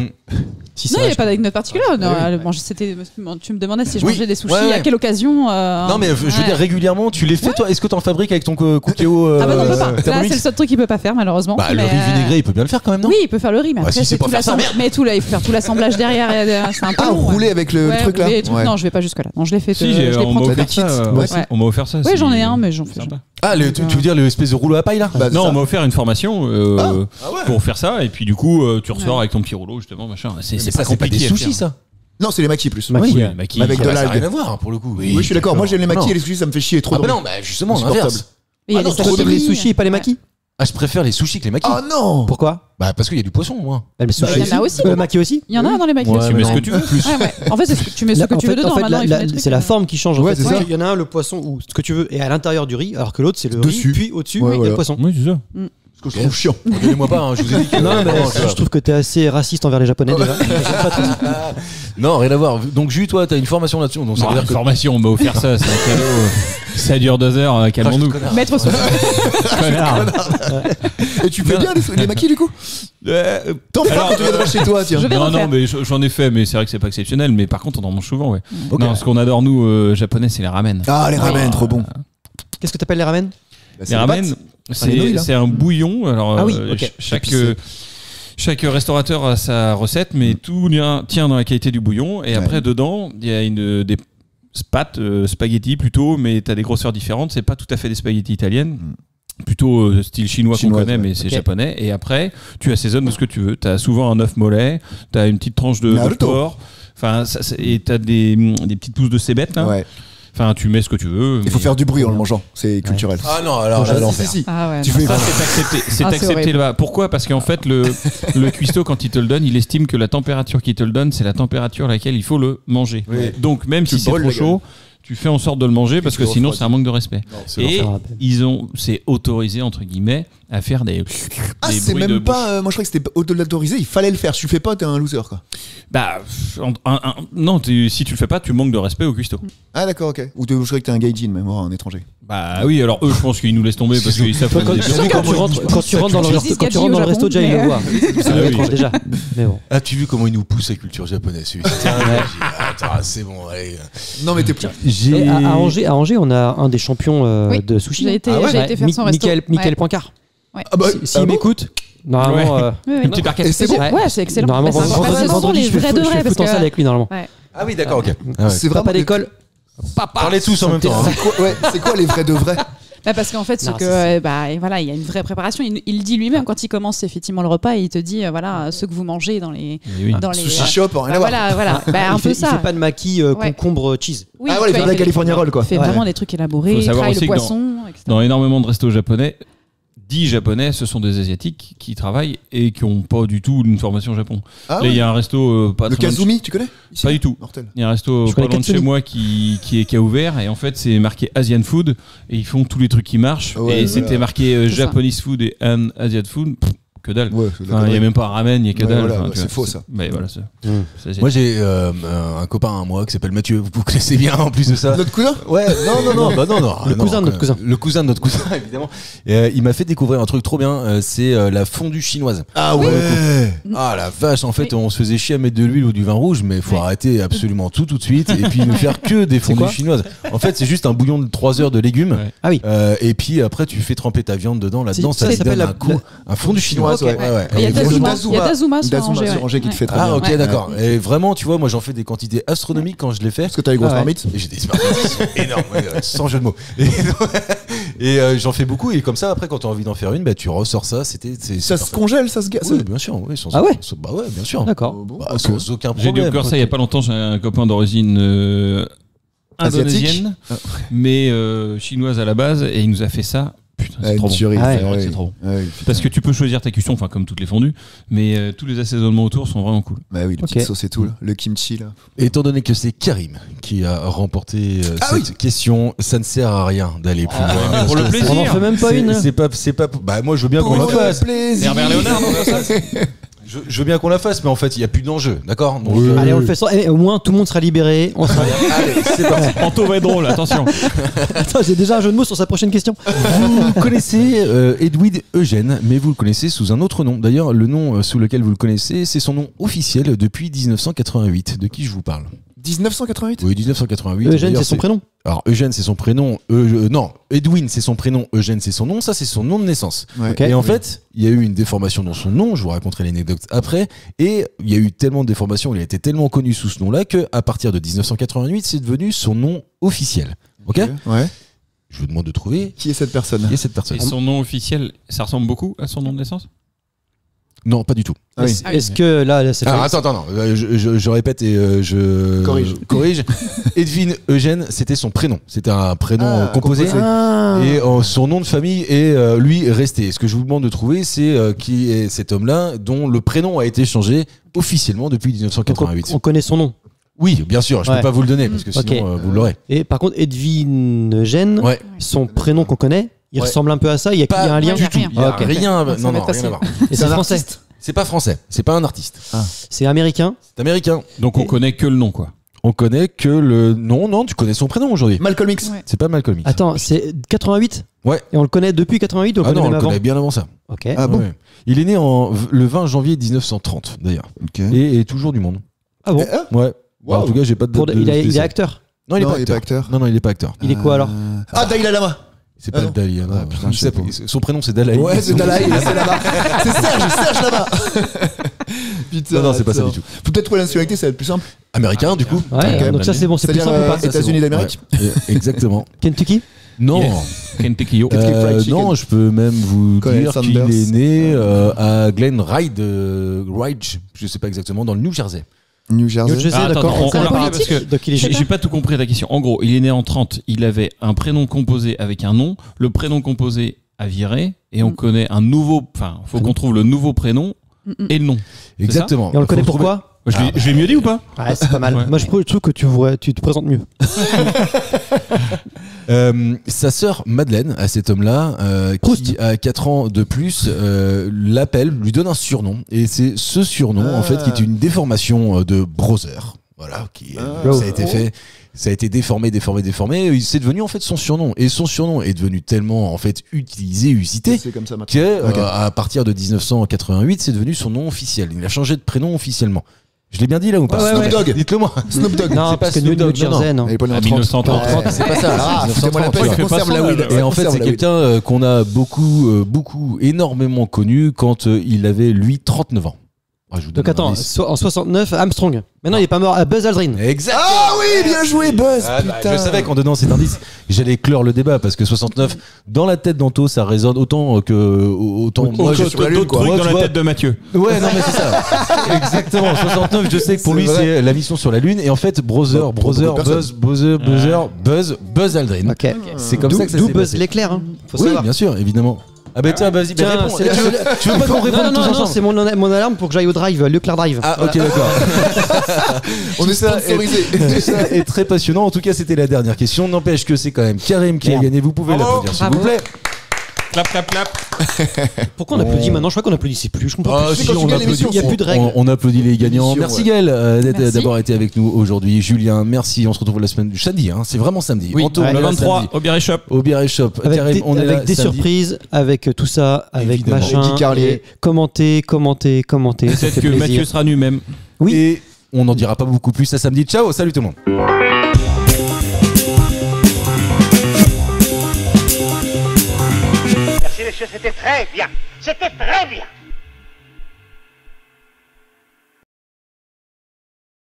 Si Non, ça il n'y va, a pas d'anecdote particulière. Non, tu me demandais si je mangeais des sushis, à quelle occasion. Non, mais je veux dire, régulièrement, tu les fais toi. Est-ce que t'en fabriques avec ton Cookéo Ah bah non, on peut pas. Là, c'est le seul truc qu'il peut pas faire, malheureusement. Bah, le riz vinaigré, il peut bien le faire quand même, non? Oui, il peut faire le riz, mais Bah, après, si c'est c'est pour tout faire ça, l'assemblage. Mais il faut faire tout l'assemblage derrière. C'est un peu long. Rouler avec le truc là. Non, je vais pas jusque-là. Non, je l'ai fait. Si, je les on prends m'a tout offert fait. ça. On m'a offert ça. Ouais, j'en ai un, mais j'en fais. Ah, tu veux dire l'espèce de rouleau à paille là? Non, on m'a offert une formation pour faire ça, et puis du coup, tu ressors avec ton petit rouleau, justement, machin. C'est pas compliqué. C'est des sushis ça? Non, c'est les maquis plus. Maki. Avec de Ça n'a l'algue. rien à voir pour le coup. Oui, je suis d'accord. Moi, j'aime les maquis et les sushis, ça me fait chier trop. Ah bah non, bah justement, l'inverse. Il y a des Toi, t'aimes les sushis et pas les makis? Ah, je préfère les sushis que les makis. Oh non. Pourquoi? Bah parce qu'il y a du poisson, moi. Les sushis. il y en a aussi. Le maki aussi? Il y en a dans les makis. Tu mets ce que tu veux. Ouais. En fait, tu mets ce que tu veux dedans. Maintenant, c'est la forme qui change. Ouais, c'est ça. Il y en a un, le poisson, ou ce que tu veux, et à l'intérieur du riz, alors que l'autre, c'est le Dessus. riz, puis au-dessus, Ouais, il y a voilà. le poisson. Oui, c'est ça. Ce que je trouve chiant. Regardez-moi pas, hein, je vous ai dit que. Non, mais je trouve que t'es assez raciste envers les Japonais déjà. J'aime pas trop ça. Non, rien à voir. Donc, Jus, toi, t'as une formation là-dessus. Donc, ça veut dire que. Formation, on m'a offert ça, c'est un cadeau. Ça dure 2 heures, calmons-nous. Maître sous. Connard. Et tu fais bien les maquis du coup? T'en fais quand tu viendras chez toi, tiens. Je vais en Non, faire. mais j'en ai fait, mais c'est vrai que c'est pas exceptionnel. Mais par contre, on en mange souvent, ouais. Ok. Non, ce qu'on adore, nous, japonais, c'est les ramen. Ah, les ramen, trop bon. Qu'est-ce que t'appelles les ramen? Les ramen, les nouilles, là. c'est un bouillon. Alors, Ah oui, ok. chaque restaurateur a sa recette, mais tout tient dans la qualité du bouillon. Et après, dedans, il y a des pâtes, spaghettis plutôt, mais t'as des grosseurs différentes. C'est pas tout à fait des spaghettis italiennes. Plutôt style chinois qu'on connaît, mais c'est japonais. Et après, tu assaisonnes de ce que tu veux. T'as souvent un œuf mollet, t'as une petite tranche de porc. Enfin, et t'as des petites pousses de cébette là. Ouais. Enfin, tu mets ce que tu veux. Il faut faire du bruit en le mangeant, c'est culturel. Ah non, alors là, l'enfer. Si. Ah ouais. Tu fais Ça, c'est accepté. C'est Ah, c'est accepté horrible. là-bas. Pourquoi? Parce qu'en fait, le cuistot, quand il te le donne, il estime que la température qu'il te le donne, c'est la température à laquelle il faut le manger. Oui. Donc, même Tu si c'est brûles trop la chaud, tu fais en sorte de le manger parce que le sinon, refroidis. c'est un manque de respect. Et l'enfer. c'est autorisé, entre guillemets, à faire des Ah, c'est bruits de même bouche. pas. Moi, je croyais que c'était autorisé, il fallait le faire. Si tu fais pas, t'es un loser quoi. Bah, non, si tu le fais pas, tu manques de respect au cuistot. Ah, d'accord, ok. Ou je croyais que t'es un gaijin, même, un étranger. Bah oui, alors eux, je pense qu'ils nous laissent tomber parce qu'ils savent Toi, qu'on est des quand bureaux. tu rentres dans le Ils disent quand tu rentres dans le resto, Gaji déjà, au ils le Japon, voient. C'est Ah oui. étrange déjà. Mais bon. As-tu vu comment il nous pousse la culture japonaise celui-ci? Attends, c'est bon, allez. Non, mais t'es plus. Et à Angers, on a un des champions Oui. de sushi. J'ai été faire son resto. Michael Poincaré. Ah bah, S'il m'écoute, normalement. Une petite barquette. Et c'est bon. Ouais, c'est excellent. Normalement, Bah, c'est vendredi, les je fais vrais de vrais. foot en parce salle que- avec lui normalement. Ah oui, d'accord, ok. Ah ouais. C'est Papa vraiment d'école. Parlez tous en même temps. hein. C'est quoi les vrais de vrais? Bah parce qu'en fait, Non, et voilà, il y a une vraie préparation. Il le dit lui-même quand il commence effectivement le repas, et il te dit voilà ce que vous mangez dans les Oui. dans les Sushi shop, rien bah, à voir. voilà, bah, un Il peu fait ça. pas de maquis concombre cheese. Oui, Ah ouais, tu les vois, vrais il fait- California Roll quoi. Il fait Ouais. vraiment des trucs élaborés, Faut il savoir travaille aussi le que poisson, etc. Dans énormément de restos japonais, 10 japonais, ce sont des asiatiques qui travaillent et qui n'ont pas du tout une formation Japon. Ah Là, il ouais. y a un resto pas Le très loin de- Kazumi, tu connais? Ici. Pas du tout. Mortel. Il y a un resto Je pas connais loin de chez Katsumi. moi qui a ouvert, et en fait c'est marqué Asian Food et ils font tous les trucs qui marchent. Ouais, Et voilà. c'était marqué C'est ça. Japanese Food et Asian Food. que dalle. Ouais, c'est de la Enfin, il y a connerie. même pas un ramen, il y a que Ouais, dalle. voilà, Enfin, bah, tu c'est vois, faux, ça. Mais voilà, c'est. Moi j'ai un copain à moi qui s'appelle Mathieu, vous connaissez bien en plus de ça. Notre cousin Ouais, non, bah non. Le cousin de notre cousin. Le cousin de notre cousin, évidemment. Il m'a fait découvrir un truc trop bien, c'est la fondue chinoise. Ah ouais. Ah la vache, en fait, on se faisait chier à mettre de l'huile ou du vin rouge, mais faut arrêter absolument tout de suite et puis ne faire que des fondues quoi chinoises. En fait, c'est juste un bouillon de 3 heures de légumes. Ouais. Ah oui. Et puis après, tu fais tremper ta viande dedans, là-dedans, Ça ça lui s'appelle donne la- un coup. Un fondu chinoise, Chinoise, ouais. Il y a Et Dazuma. Dazuma. Il y a Dazuma sur Dazuma Angers. sur ouais. Angers qui te fait très Ah bien. ok, Ouais. d'accord. Et vraiment, tu vois, moi j'en fais des quantités astronomiques quand je les fais. Parce que t'as les grosses Ah ouais. marmites. Et j'ai des énormes, sans jeu de mots. Et j'en fais beaucoup, et comme ça, après, quand tu as envie d'en faire une, bah, tu ressors ça. Ça c'est se parfait. congèle, ça se gâte. Oui, bien sûr. Oui, Ah ouais Bah ouais, bien sûr. D'accord. Bon, Bah, ok. sans aucun J'ai problème. découvert ça il y a pas longtemps. J'ai un copain d'origine Asiatique. indonésienne, mais chinoise à la base, et il nous a fait ça. Putain, c'est Ouais, trop une bon. tuerie. Ah ouais, C'est vrai que c'est trop bon. Ouais, Parce que tu peux choisir ta cuisson, enfin comme toutes les fondues, mais tous les assaisonnements autour sont vraiment cool. Bah oui, les Ok. petites sauces et tout, là. Le kimchi là. Étant donné que c'est Karim qui a remporté Ah cette question, ça ne sert à rien d'aller plus loin. mais pour le Parce que plaisir. On en fait même pas c'est- une. C'est pas. Bah moi je veux bien qu'on la fasse. plaisir. Herbert Léonard, non, c'est ça Je veux bien qu'on la fasse, mais en fait il y a plus d'enjeu, d'accord. Donc, Allez, on le fait sans. Au moins, tout le monde sera libéré. On sera... allez, c'est parti. Anto va être drôle, attention. Attends, j'ai déjà un jeu de mots sur sa prochaine question. Vous connaissez Edwin Eugène, mais vous le connaissez sous un autre nom. D'ailleurs, le nom sous lequel vous le connaissez, c'est son nom officiel depuis 1988. De qui je vous parle? 1988. Oui, 1988. Eugène, D'ailleurs, c'est son prénom. Alors, Eugène, c'est son prénom. Non, Edwin, c'est son prénom. Eugène, c'est son nom. Ça, c'est son nom de naissance. Ouais. Ok. Et en fait, il y a eu une déformation dans son nom. Je vous raconterai l'anecdote après. Et il y a eu tellement de déformations, il a été tellement connu sous ce nom-là qu'à partir de 1988, c'est devenu son nom officiel. Ok. Ouais. Je vous demande de trouver Qui est cette personne? qui est cette personne. Et son nom officiel, ça ressemble beaucoup à son nom de naissance? Non, pas du tout. Ah oui. Est-ce que là, c'est Alors, attends, non, je répète et je Corrige. Edwin Eugène, c'était son prénom. C'était un prénom composé. composé. Ah. Et son nom de famille est lui resté. Ce que je vous demande de trouver, c'est qui est cet homme-là dont le prénom a été changé officiellement depuis Donc, 1988. on connaît son nom. Oui, bien sûr, je Ouais. peux pas vous le donner parce que sinon Ok. vous l'aurez. Et par contre, Edwin Eugène, Ouais. son prénom qu'on connaît, il Ouais. ressemble un peu à ça. Il y a un lien. il y a rien. Il y a Ah, ok. rien, Donc, ça non, va non, passer. rien à voir. Et c'est un français. artiste. C'est pas français, c'est pas un artiste. C'est américain. C'est américain. Donc on connaît que le nom, quoi. On connaît que le. Non, tu connais son prénom aujourd'hui. Malcolm X. Ouais. C'est pas Malcolm X. Attends, c'est 88. Ouais. Et on le connaît depuis 88 ou on le Ah connaît non, on même le avant. connaît bien avant ça. Ok. Ah bon. Ouais. Il est né le 20 janvier 1930 d'ailleurs. Ok. Et est toujours du monde. Ah bon. Eh, hein Ouais. Bah, en Wow. tout cas, j'ai pas de. Pour date de- de il est spécial. acteur. Non, il est Non, pas il est pas acteur. acteur. Non, il est pas acteur. Il est quoi alors Ah, Dalai Lama. C'est Ah pas non. Dalai. Ah, putain, je sais pas. Son prénom c'est Dalai. Ouais, c'est Dalai, c'est là-bas. C'est Serge là-bas. Putain. Non, c'est pas ça attends. du tout. Faut peut-être trouver la nationalité, ça va être plus simple. Américain, du coup. Ouais, Ok. donc ça c'est bon, c'est plus C'est-à-dire simple ou pas États-Unis d'Amérique. Ouais, exactement. Kentucky. Non. Yes. Kentucky Yo. Kentucky Fried Chicken. Non, je peux même vous Colonel dire qu'il Sanders. est né à Glen Ridge, je sais pas exactement, dans le New Jersey. New Jersey. New Jersey, Ah, attends, d'accord. on connaît l'a pas. pas parce que Donc il est j'ai pas tout compris à ta question. En gros, il est né en 30, il avait un prénom composé avec un nom, le prénom composé a viré, et on connaît un nouveau. Enfin, faut qu'on trouve le nouveau prénom et le nom. Exactement. Et on le connaît Faut pourquoi Je l'ai mieux dit ou pas? Ouais, c'est pas mal. Ouais. Moi je trouve que tu te présentes mieux. Sa sœur Madeleine, à cet homme-là, qui a 4 ans de plus, l'appelle, lui donne un surnom. Et c'est ce surnom, en fait, qui est une déformation de brother. Voilà, ça a été fait. Ça a été déformé. C'est devenu en fait son surnom. Et son surnom est devenu tellement en fait utilisé, usité, C'est comme ça maintenant. que Ok. à partir de 1988, c'est devenu son nom officiel. Il a changé de prénom officiellement. Je l'ai bien dit là ou pas? Ouais, ouais, Snoop Dogg. Dites-le moi. Snoop Dogg. Non, c'est pas parce que Snoop New Dogg, Jersey, non. Il est pas né en À 30. 1930. Ouais. C'est pas ça. Ah, 1930. foutez-moi la paix, Il je fait conserve pas la ça, weed. là. Et en fait, c'est quelqu'un qu'on a beaucoup, énormément connu quand il avait, lui, 39 ans. Ah, je vous donne Donc attends, un indice. en 69, Armstrong. Maintenant il est pas mort à Buzz Aldrin. Exact. Ah oui, bien joué, Buzz. Ah, bah, Putain. je savais qu'en donnant cet indice, j'allais clore le débat parce que 69, dans la tête d'Anto, ça résonne autant que. Moi, que sur la Lune, D'autres quoi. trucs Moi, dans tu la vois- tête de Mathieu. Ouais, non, mais c'est ça. Exactement. 69, je sais que pour C'est lui, vrai. c'est la mission sur la Lune. Et en fait, Buzz Aldrin. Ok. C'est comme D'où ça que ça d'où s'est Buzz passé. l'éclair. Faut Oui, savoir. bien sûr, évidemment. Ah bah tiens, vas-y, Tiens, réponds. c'est la- Tu veux pas qu'on réponde Non, tous non, ensemble c'est mon alarme pour que j'aille au drive, Leclerc Drive. Ah, ok, d'accord. On est sponsorisé. Tout ça est très passionnant. En tout cas, c'était la dernière question. N'empêche que c'est quand même Karim qui a Merde. gagné. Vous pouvez Bravo. l'applaudir, s'il Bravo. vous plaît. Clap, clap, clap. Pourquoi on applaudit maintenant? Je crois qu'on applaudissait plus. Je comprends Ah, plus. si, quand tu on gagnes applaudit. l'émission, Il n'y a plus de règles. On applaudit les gagnants. Émission, Merci ouais. Gaël Merci. d'avoir été avec nous aujourd'hui. Julien, merci. On se retrouve la semaine samedi. Hein. C'est vraiment samedi. Oui. Anto, Ouais, on est Le là 23 samedi. au Bière et Shop. Au Bière et Shop. Avec Karim, des, on est là avec des samedi. surprises, avec tout ça, avec Évidemment. machin. Avec Guy Carlier. Et commentez. Ça Peut-être fait que plaisir. Mathieu sera nu même. Oui. Et on n'en dira pas beaucoup plus à samedi. Ciao, salut tout le monde. Merci messieurs, c'était très bien. C'était très bien.